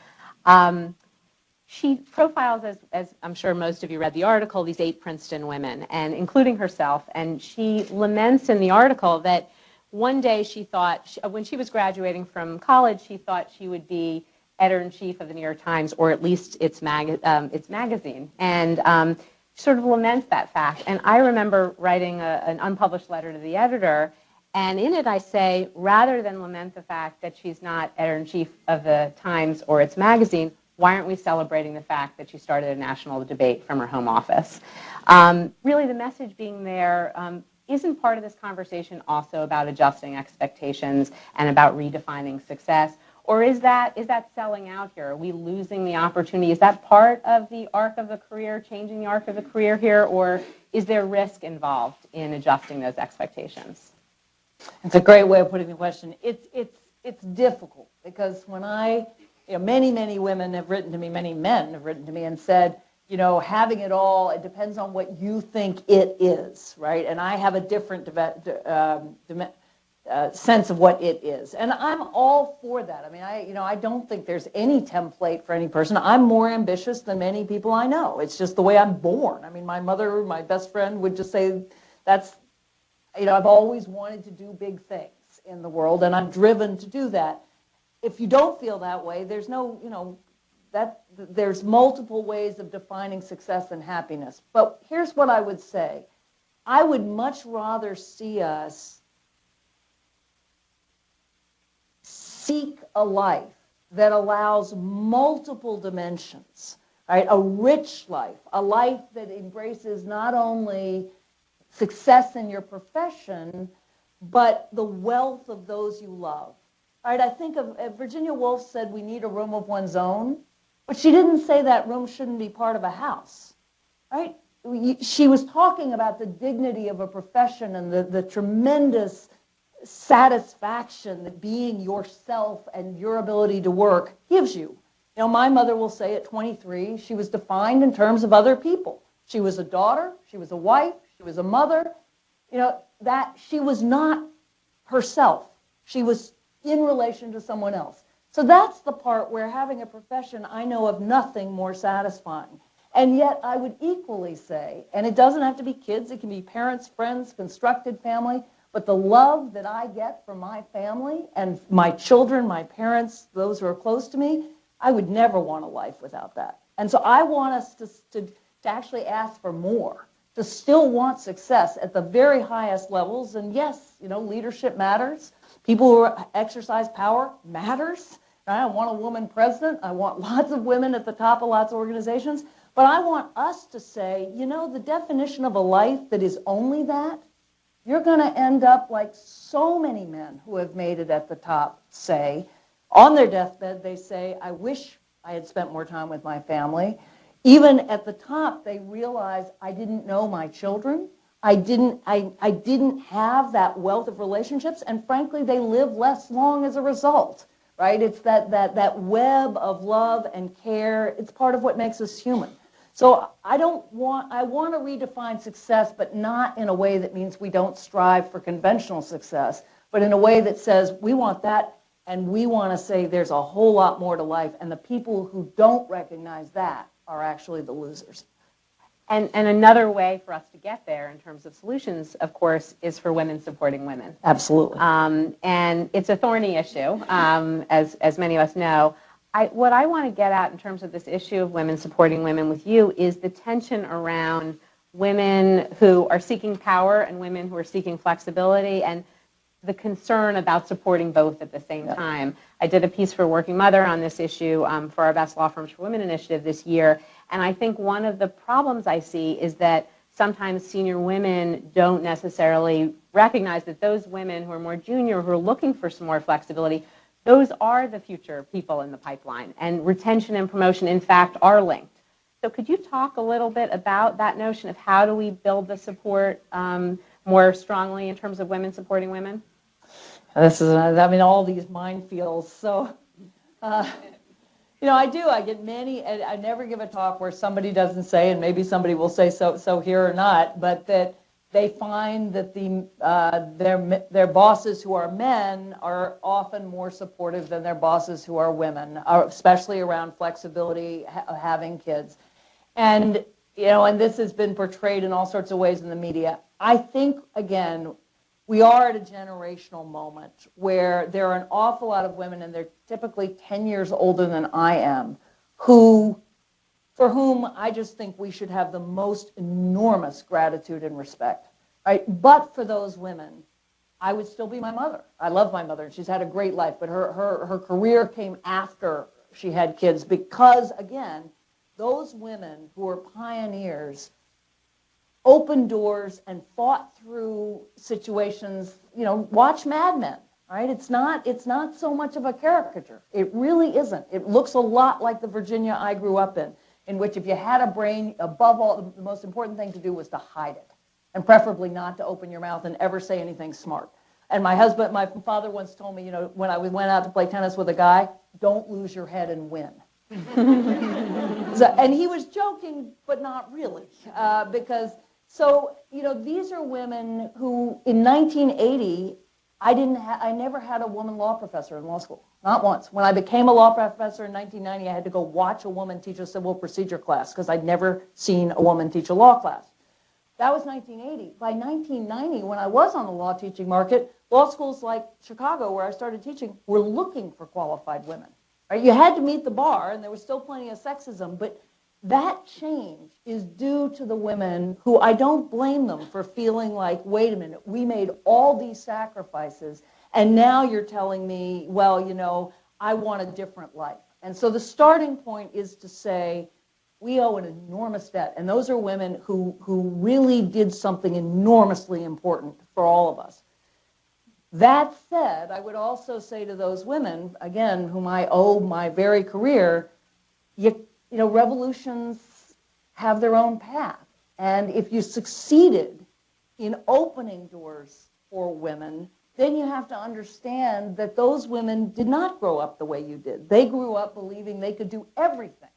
She profiles, as I'm sure most of you read the article, these 8 Princeton women, and including herself, and she laments in the article that one day she thought, when she was graduating from college, she thought she would be editor-in-chief of the New York Times, or at least its magazine, and sort of laments that fact. And I remember writing an unpublished letter to the editor, and in it I say, rather than lament the fact that she's not editor-in-chief of the Times or its magazine, why aren't we celebrating the fact that she started a national debate from her home office? Really, the message being there, isn't part of this conversation also about adjusting expectations and about redefining success? Or is that selling out here? Are we losing the opportunity? Is that part of the arc of the career, changing the arc of the career here, or is there risk involved in adjusting those expectations? It's a great way of putting the question. It's difficult because when many women have written to me, many men have written to me and said, having it all, it depends on what you think it is, right? And I have a different sense of what it is. And I'm all for that. I mean, I don't think there's any template for any person. I'm more ambitious than many people I know. It's just the way I'm born. I mean, my mother, my best friend would just say that's, I've always wanted to do big things in the world, and I'm driven to do that. If you don't feel that way, there's there's multiple ways of defining success and happiness. But here's what I would say. I would much rather see us seek a life that allows multiple dimensions, right? A rich life, a life that embraces not only success in your profession, but the wealth of those you love. Right? I think of Virginia Woolf said we need a room of one's own, but she didn't say that room shouldn't be part of a house. Right? She was talking about the dignity of a profession and the tremendous satisfaction that being yourself and your ability to work gives you. My mother will say at 23, she was defined in terms of other people. She was a daughter, she was a wife, she was a mother. That she was not herself. She was in relation to someone else. So that's the part where having a profession, I know of nothing more satisfying. And yet I would equally say, and it doesn't have to be kids, it can be parents, friends, constructed family, but the love that I get from my family and my children, my parents, those who are close to me, I would never want a life without that. And so I want us to actually ask for more, to still want success at the very highest levels. And yes, leadership matters. People who exercise power matters. I want a woman president. I want lots of women at the top of lots of organizations. But I want us to say, the definition of a life that is only that, you're going to end up like so many men who have made it at the top say, on their deathbed, they say, I wish I had spent more time with my family. Even at the top, they realize I didn't know my children. I didn't have that wealth of relationships, and frankly, they live less long as a result, right? It's that web of love and care. It's part of what makes us human. So I want to redefine success, but not in a way that means we don't strive for conventional success, but in a way that says we want that, and we want to say there's a whole lot more to life, and the people who don't recognize that are actually the losers. And another way for us to get there in terms of solutions, of course, is for women supporting women. Absolutely. And it's a thorny issue, as many of us know. What I want to get at in terms of this issue of women supporting women with you is the tension around women who are seeking power and women who are seeking flexibility, and the concern about supporting both at the same time. I did a piece for Working Mother on this issue for our Best Law Firms for Women initiative this year, and I think one of the problems I see is that sometimes senior women don't necessarily recognize that those women who are more junior, who are looking for some more flexibility, those are the future people in the pipeline. And retention and promotion, in fact, are linked. So could you talk a little bit about that notion of how do we build the support more strongly in terms of women supporting women? This is, I mean, all these minefields. So, I do. I get many, and I never give a talk where somebody doesn't say, and maybe somebody will say so here or not, but that they find that their bosses who are men are often more supportive than their bosses who are women, especially around flexibility, having kids. And, and this has been portrayed in all sorts of ways in the media. I think, again, we are at a generational moment where there are an awful lot of women, and they're typically 10 years older than I am, for whom I just think we should have the most enormous gratitude and respect. Right? But for those women, I would still be my mother. I love my mother, and she's had a great life, but her career came after she had kids because, again, those women who are pioneers opened doors and fought through situations, watch Mad Men, right? It's not so much of a caricature. It really isn't. It looks a lot like the Virginia I grew up in which if you had a brain, above all, the most important thing to do was to hide it, and preferably not to open your mouth and ever say anything smart. And my father once told me, when I went out to play tennis with a guy, don't lose your head and win. And he was joking, but not really, because these are women who, in 1980, I never had a woman law professor in law school, not once. When I became a law professor in 1990, I had to go watch a woman teach a civil procedure class because I'd never seen a woman teach a law class. That was 1980. By 1990, when I was on the law teaching market, law schools like Chicago, where I started teaching, were looking for qualified women. Right? You had to meet the bar, and there was still plenty of sexism, but that change is due to the women who I don't blame them for feeling like, wait a minute, we made all these sacrifices, and now you're telling me, well, I want a different life. And so the starting point is to say, we owe an enormous debt, and those are women who really did something enormously important for all of us. That said, I would also say to those women, again, whom I owe my very career, revolutions have their own path. And if you succeeded in opening doors for women, then you have to understand that those women did not grow up the way you did. They grew up believing they could do everything.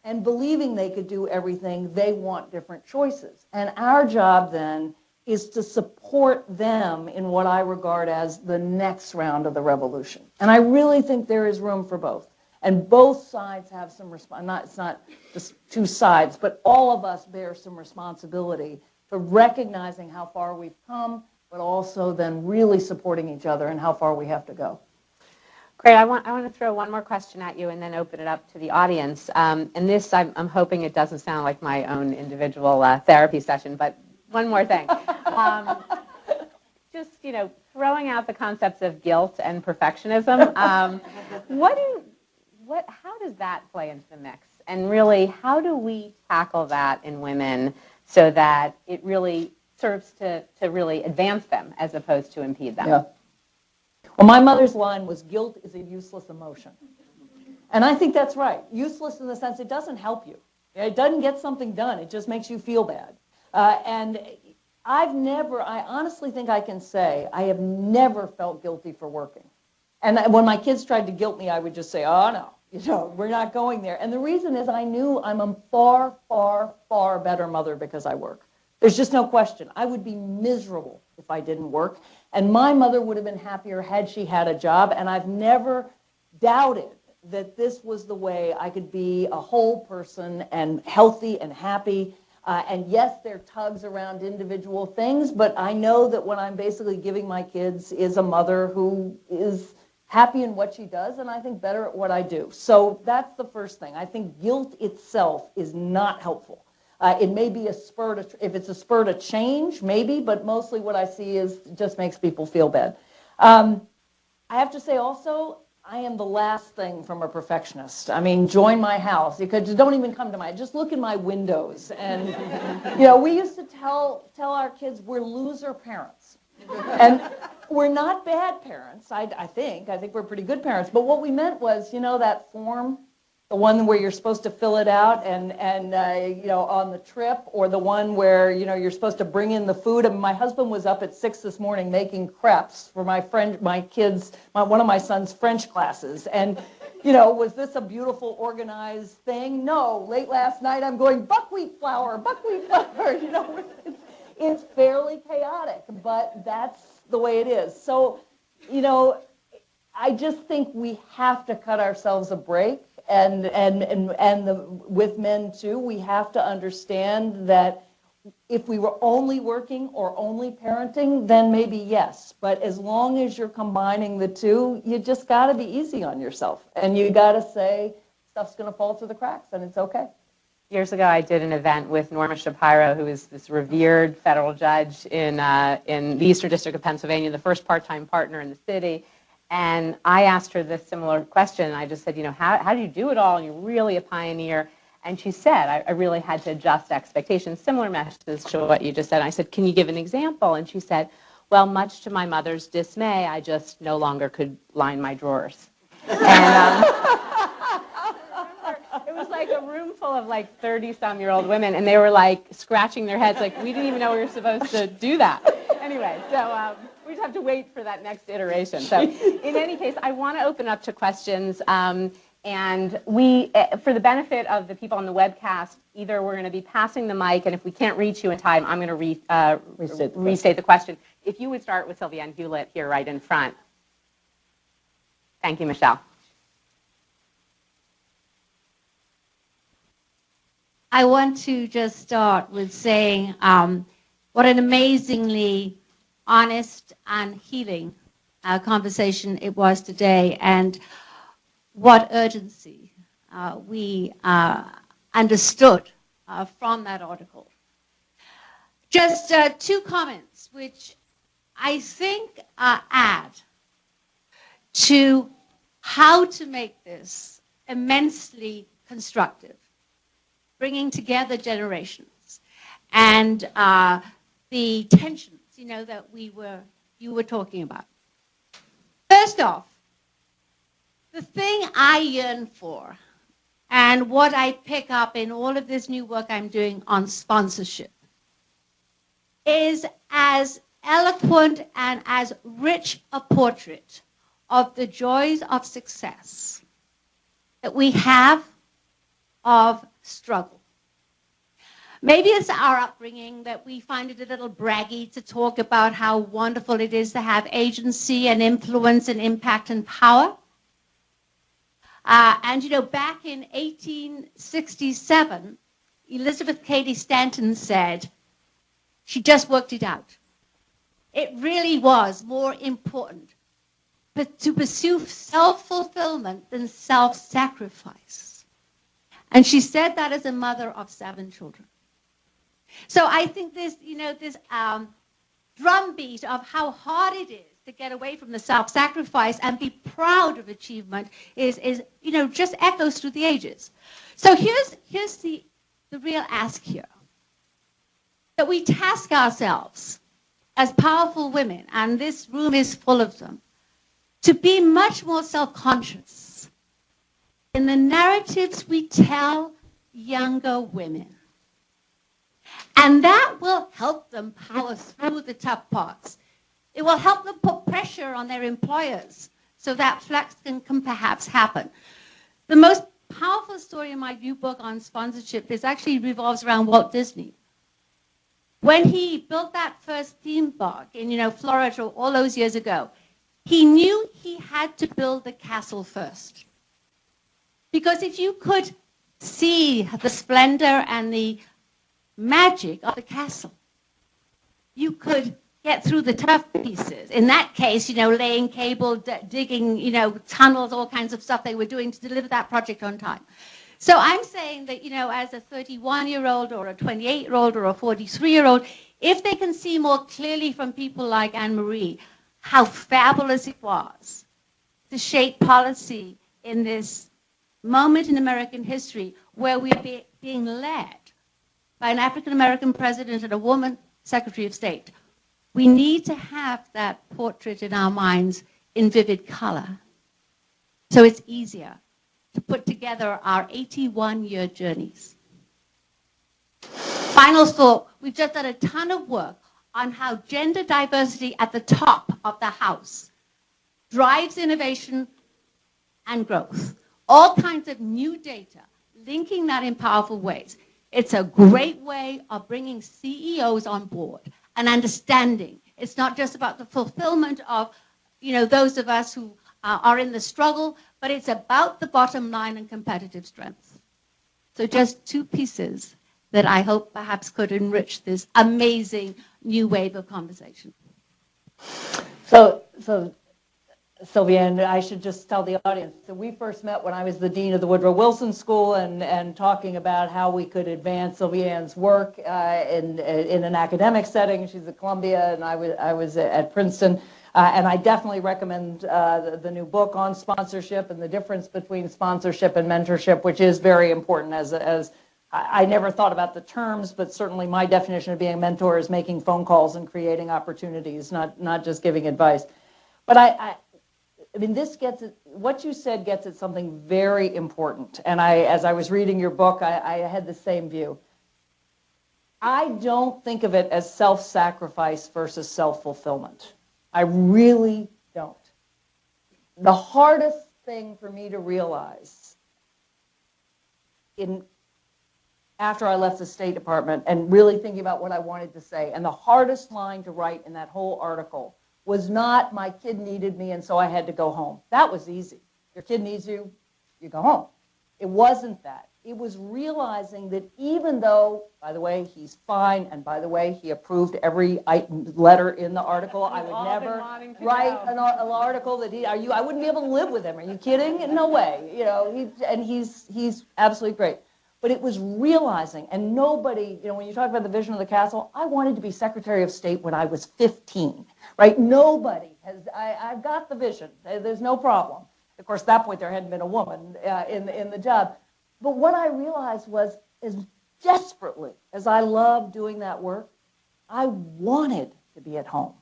And believing they could do everything, they want different choices. And our job then is to support them in what I regard as the next round of the revolution. And I really think there is room for both. And both sides have some it's not just two sides, but all of us bear some responsibility for recognizing how far we've come, but also then really supporting each other and how far we have to go. Great. I want to throw one more question at you and then open it up to the audience. And this, I'm hoping it doesn't sound like my own individual therapy session, but one more thing. Just, throwing out the concepts of guilt and perfectionism, how does that play into the mix? And really, how do we tackle that in women so that it really serves to really advance them as opposed to impede them? Yeah. Well, my mother's line was, guilt is a useless emotion. And I think that's right. Useless in the sense it doesn't help you. It doesn't get something done. It just makes you feel bad. And I honestly think I can say I have never felt guilty for working. And when my kids tried to guilt me, I would just say, oh, no, we're not going there. And the reason is I knew I'm a far, far, far better mother because I work. There's just no question. I would be miserable if I didn't work. And my mother would have been happier had she had a job. And I've never doubted that this was the way I could be a whole person and healthy and happy. And yes, there are tugs around individual things, but I know that what I'm basically giving my kids is a mother who is happy in what she does, and I think better at what I do. So that's the first thing. I think guilt itself is not helpful. It may be if it's a spur to change, maybe, but mostly what I see is it just makes people feel bad. I have to say also, I am the last thing from a perfectionist. I mean, join my house. You could just don't even come to my, just look in my windows. And, we used to tell our kids we're loser parents. And we're not bad parents, I think. I think we're pretty good parents. But what we meant was, that form, the one where you're supposed to fill it out and on the trip, or the one where, you're supposed to bring in the food. And my husband was up at 6 this morning making crepes for my kids, one of my son's French classes. And, was this a beautiful, organized thing? No. Late last night, I'm going, buckwheat flour. It's fairly chaotic, but that's the way it is. So, I just think we have to cut ourselves a break. And with men too, we have to understand that if we were only working or only parenting, then maybe yes. But as long as you're combining the two, you just got to be easy on yourself. And you got to say stuff's going to fall through the cracks, and it's okay. Years ago, I did an event with Norma Shapiro, who is this revered federal judge in the Eastern District of Pennsylvania, the first part-time partner in the city. And I asked her this similar question. I just said, how do you do it all? You're really a pioneer. And she said, I really had to adjust expectations, similar messages to what you just said. I said, can you give an example? And she said, well, much to my mother's dismay, I just no longer could line my drawers. And it was like a room full of 30-some-year-old women, and they were scratching their heads we didn't even know we were supposed to do that. Anyway, so we just have to wait for that next iteration. So in any case, I want to open up to questions. And we, for the benefit of the people on the webcast, either we're going to be passing the mic, and if we can't reach you in time, I'm going to restate the question. If you would start with Sylviane Hewlett here right in front. Thank you, Michelle. I want to just start with saying what an amazingly honest and healing conversation it was today, and what urgency we understood from that article. Just two comments which I think add to how to make this immensely constructive, bringing together generations and the tensions, that you were talking about. First off, the thing I yearn for, and what I pick up in all of this new work I'm doing on sponsorship, is as eloquent and as rich a portrait of the joys of success that we have of struggle. Maybe it's our upbringing that we find it a little braggy to talk about how wonderful it is to have agency and influence and impact and power. Back in 1867, Elizabeth Cady Stanton said she just worked it out. It really was more important to pursue self-fulfillment than self-sacrifice. And she said that as a mother of 7 children. So I think this drumbeat of how hard it is to get away from the self-sacrifice and be proud of achievement is just echoes through the ages. So here's the real ask here. That we task ourselves as powerful women, and this room is full of them, to be much more self-conscious in the narratives we tell younger women. And that will help them power through the tough parts. It will help them put pressure on their employers so that flex can perhaps happen. The most powerful story in my new book on sponsorship actually revolves around Walt Disney. When he built that first theme park in Florida all those years ago, he knew he had to build the castle first. Because if you could see the splendor and the magic of the castle, you could get through the tough pieces. In that case, laying cable, digging, tunnels, all kinds of stuff they were doing to deliver that project on time. So I'm saying that, as a 31-year-old or a 28-year-old or a 43-year-old, if they can see more clearly from people like Anne-Marie how fabulous it was to shape policy in this moment in American history where we're being led by an African-American president and a woman Secretary of State. We need to have that portrait in our minds in vivid color. So it's easier to put together our 81-year journeys. Final thought, we've just done a ton of work on how gender diversity at the top of the house drives innovation and growth. All kinds of new data, linking that in powerful ways. It's a great way of bringing CEOs on board and understanding. It's not just about the fulfillment of, those of us who are in the struggle, but it's about the bottom line and competitive strength. So just two pieces that I hope perhaps could enrich this amazing new wave of conversation. So Sylvia, and I should just tell the audience that we first met when I was the dean of the Woodrow Wilson School and talking about how we could advance Sylvia Ann's work in an academic setting. She's at Columbia, and I was at Princeton. And I definitely recommend the new book on sponsorship and the difference between sponsorship and mentorship, which is very important. As I never thought about the terms, but certainly my definition of being a mentor is making phone calls and creating opportunities, not just giving advice. But I mean, this gets at, what you said gets at something very important. And as I was reading your book, I had the same view. I don't think of it as self-sacrifice versus self-fulfillment. I really don't. The hardest thing for me to realize after I left the State Department and really thinking about what I wanted to say, and the hardest line to write in that whole article was not my kid needed me and so I had to go home. That was easy. Your kid needs you, you go home. It wasn't that. It was realizing that even though, by the way, he's fine, and by the way, he approved every letter in the article, I would never write an article that I wouldn't be able to live with him. Are you kidding? No way. He's absolutely great. But it was realizing, and nobody, when you talk about the vision of the castle, I wanted to be Secretary of State when I was 15, right? Nobody has, I've got the vision. There's no problem. Of course, at that point, there hadn't been a woman in the job. But what I realized was, as desperately as I loved doing that work, I wanted to be at home.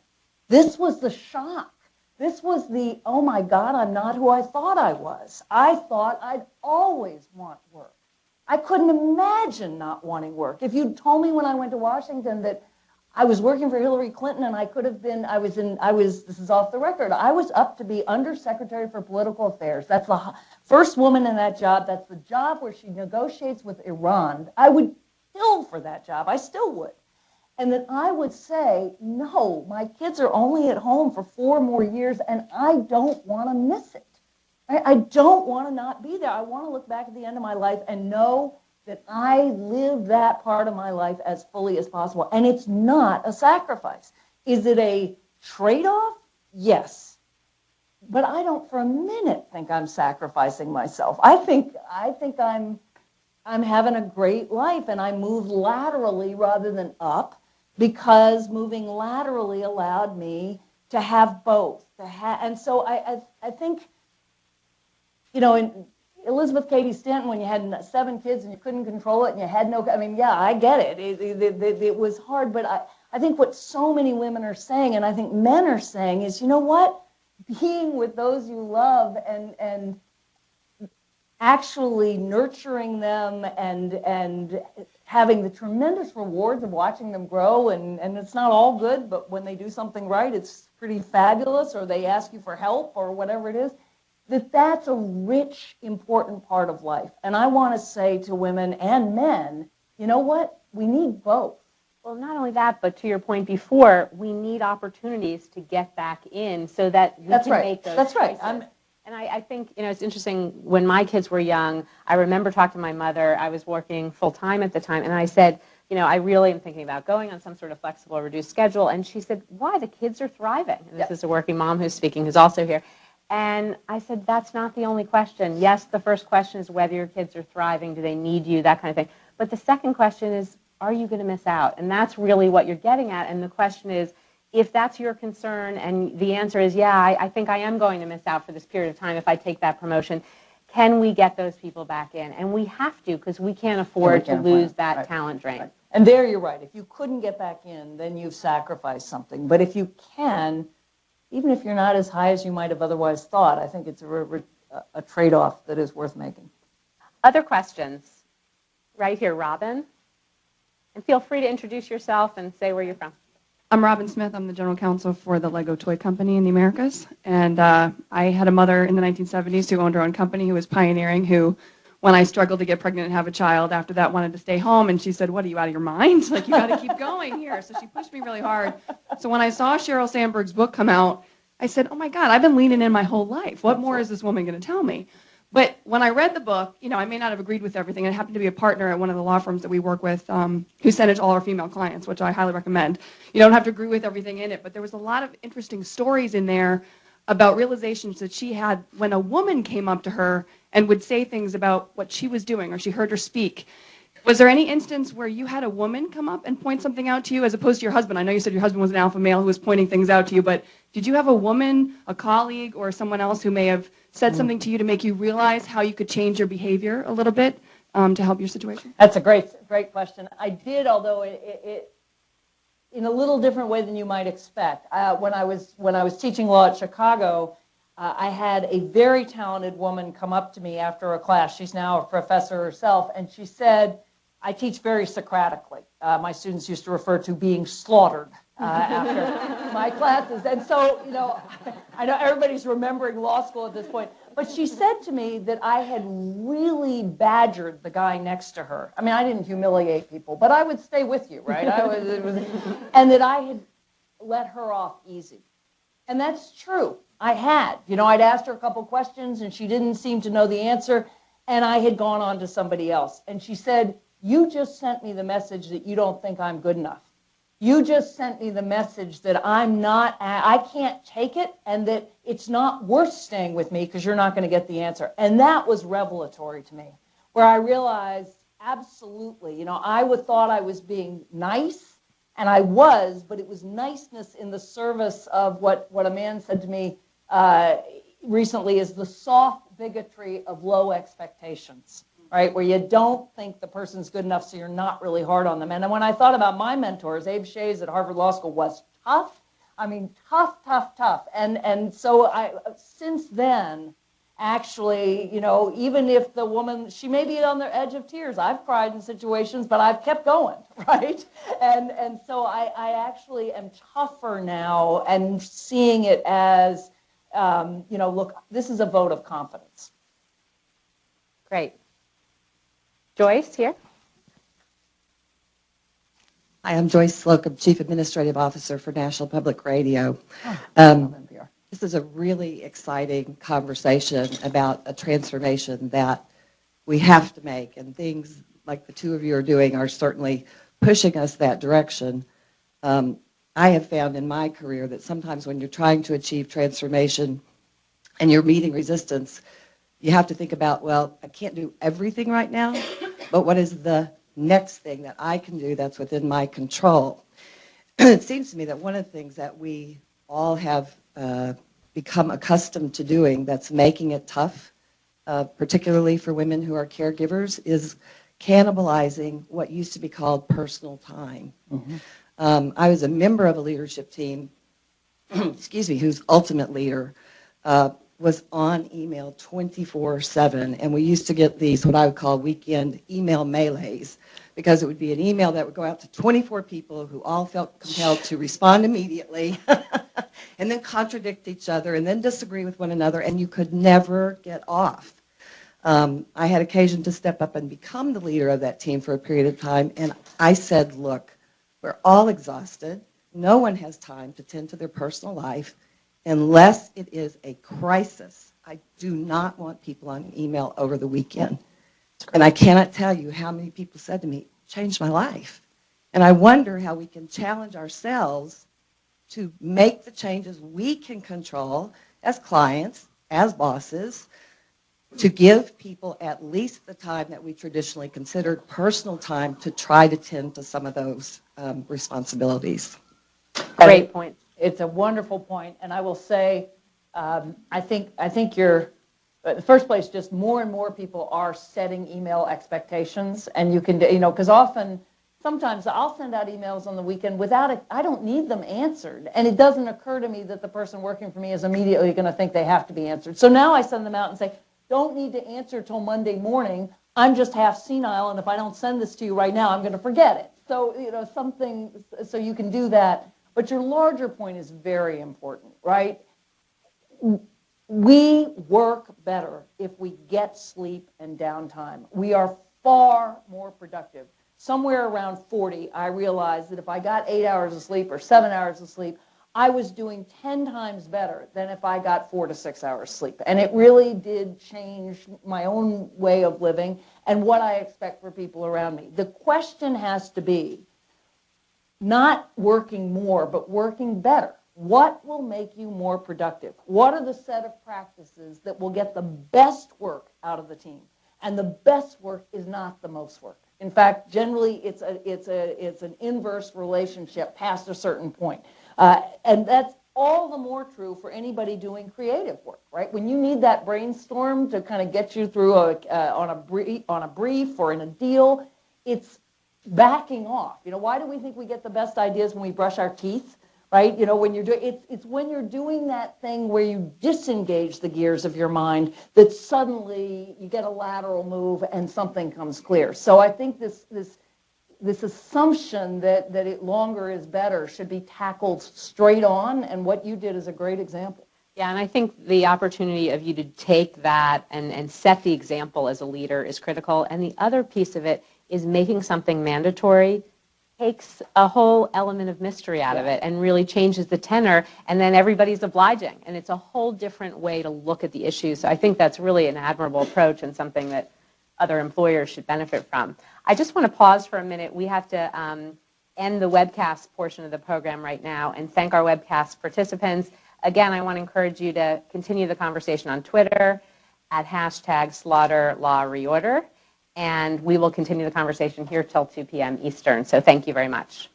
This was the shock. This was the, oh my God, I'm not who I thought I was. I thought I'd always want work. I couldn't imagine not wanting work. If you'd told me when I went to Washington that I was working for Hillary Clinton and I could have been, this is off the record, I was up to be Undersecretary for Political Affairs. That's the first woman in that job. That's the job where she negotiates with Iran. I would kill for that job. I still would. And that I would say, no, my kids are only at home for 4 more years and I don't want to miss it. I don't want to not be there. I want to look back at the end of my life and know that I live that part of my life as fully as possible. And it's not a sacrifice. Is it a trade-off? Yes. But I don't for a minute think I'm sacrificing myself. I think I'm having a great life, and I move laterally rather than up because moving laterally allowed me to have both. And so I think, in Elizabeth Cady Stanton, when you had 7 kids and you couldn't control it and you had no, I get it. It was hard, but I think what so many women are saying, and I think men are saying, is, you know what? Being with those you love and actually nurturing them and having the tremendous rewards of watching them grow, and it's not all good, but when they do something right, it's pretty fabulous, or they ask you for help or whatever it is, that's a rich, important part of life. And I want to say to women and men, you know what? We need both. Well, not only that, but to your point before, we need opportunities to get back in so that we can make those choices. That's right. And I think, it's interesting, when my kids were young, I remember talking to my mother. I was working full-time at the time, and I said, I really am thinking about going on some sort of flexible, reduced schedule. And she said, why? The kids are thriving. And this is a working mom who's speaking, who's also here. And I said, that's not the only question. Yes, the first question is whether your kids are thriving, do they need you, that kind of thing. But the second question is, are you going to miss out? And that's really what you're getting at. And the question is, if that's your concern and the answer is, yeah, I think I am going to miss out for this period of time if I take that promotion, can we get those people back in? And we have to, because we can't afford to lose that talent drain. Right. And there you're right. If you couldn't get back in, then you've sacrificed something. But if you can, even if you're not as high as you might have otherwise thought, I think it's a trade-off that is worth making. Other questions? Right here, Robin. And feel free to introduce yourself and say where you're from. I'm Robin Smith. I'm the general counsel for the Lego toy company in the Americas. And I had a mother in the 1970s who owned her own company, who was pioneering, who, when I struggled to get pregnant and have a child, after that wanted to stay home. And she said, what, are you out of your mind? Like, you got to keep going here. So she pushed me really hard. So when I saw Sheryl Sandberg's book come out, I said, oh, my God, I've been leaning in my whole life. What more is this woman going to tell me? But when I read the book, you know, I may not have agreed with everything. I happened to be a partner at one of the law firms that we work with who sent it to all our female clients, which I highly recommend. You don't have to agree with everything in it, but there was a lot of interesting stories in there about realizations that she had when a woman came up to her and would say things about what she was doing or she heard her speak. Was there any instance where you had a woman come up and point something out to you as opposed to your husband? I know you said your husband was an alpha male who was pointing things out to you, but did you have a woman, a colleague, or someone else who may have said something to you to make you realize how you could change your behavior a little bit to help your situation? That's a great question. I did, although it in a little different way than you might expect. When I was teaching law at Chicago, I had a very talented woman come up to me after a class. She's now a professor herself, and she said, I teach very Socratically. My students used to refer to being slaughtered after my classes. And so, you know, I know everybody's remembering law school at this point, but she said to me that I had really badgered the guy next to her. I mean, I didn't humiliate people, but I would stay with you, right? And that I had let her off easy. And that's true. I had. You know, I'd asked her a couple questions, and she didn't seem to know the answer, and I had gone on to somebody else. And she said, you just sent me the message that you don't think I'm good enough. You just sent me the message that I can't take it, and that it's not worth staying with me because you're not going to get the answer. And that was revelatory to me, where I realized, absolutely, you know, I thought I was being nice, and I was, but it was niceness in the service of what a man said to me recently is the soft bigotry of low expectations. Right, where you don't think the person's good enough, so you're not really hard on them. And when I thought about my mentors, Abe Shays at Harvard Law School was tough. I mean, tough. And so since then, actually, you know, even if the woman, she may be on the edge of tears. I've cried in situations, but I've kept going, right? And so I actually am tougher now and seeing it as, you know, look, this is a vote of confidence. Great. Joyce here. Hi, I'm Joyce Slocum, Chief Administrative Officer for National Public Radio. This is a really exciting conversation about a transformation that we have to make, and things like the two of you are doing are certainly pushing us that direction. I have found in my career that sometimes when you're trying to achieve transformation and you're meeting resistance, you have to think about, well, I can't do everything right now, but what is the next thing that I can do that's within my control? It seems to me that one of the things that we all have become accustomed to doing that's making it tough, particularly for women who are caregivers, is cannibalizing what used to be called personal time. Mm-hmm. I was a member of a leadership team, whose ultimate leader was on email 24/7, and we used to get these, what I would call weekend email melees, because it would be an email that would go out to 24 people who all felt compelled to respond immediately and then contradict each other and then disagree with one another, and you could never get off. I had occasion to step up and become the leader of that team for a period of time, and I said, look, we're all exhausted. No one has time to tend to their personal life unless it is a crisis. I do not want people on email over the weekend. And I cannot tell you how many people said to me, changed my life. And I wonder how we can challenge ourselves to make the changes we can control as clients, as bosses, to give people at least the time that we traditionally considered personal time to try to tend to some of those responsibilities. Great point. It's a wonderful point, and I will say, I think you're, in the first place, just more and more people are setting email expectations, and you can, because sometimes I'll send out emails on the weekend I don't need them answered, and it doesn't occur to me that the person working for me is immediately going to think they have to be answered. So now I send them out and say, don't need to answer till Monday morning. I'm just half senile, and if I don't send this to you right now, I'm going to forget it. So, so you can do that. But your larger point is very important, right? We work better if we get sleep and downtime. We are far more productive. Somewhere around 40, I realized that if I got 8 hours of sleep or 7 hours of sleep, I was doing 10 times better than if I got 4 to 6 hours sleep. And it really did change my own way of living and what I expect for people around me. The question has to be not working more, but working better. What will make you more productive? What are the set of practices that will get the best work out of the team? And the best work is not the most work. In fact, generally, it's an inverse relationship past a certain point. And that's all the more true for anybody doing creative work, right? When you need that brainstorm to kind of get you through on a brief or in a deal, it's backing off. Why do we think we get the best ideas when we brush our teeth, right? When you're doing it's when you're doing that thing where you disengage the gears of your mind that suddenly you get a lateral move and something comes clear. So I think this assumption that it longer is better should be tackled straight on, and what you did is a great example. Yeah, and I think the opportunity of you to take that and set the example as a leader is critical. And the other piece of it is making something mandatory takes a whole element of mystery out of it and really changes the tenor, and then everybody's obliging. And it's a whole different way to look at the issue. So I think that's really an admirable approach and something that other employers should benefit from. I just want to pause for a minute. We have to end the webcast portion of the program right now and thank our webcast participants. Again, I want to encourage you to continue the conversation on Twitter at #SlaughterLawReorder. And we will continue the conversation here till 2 p.m. Eastern. So thank you very much.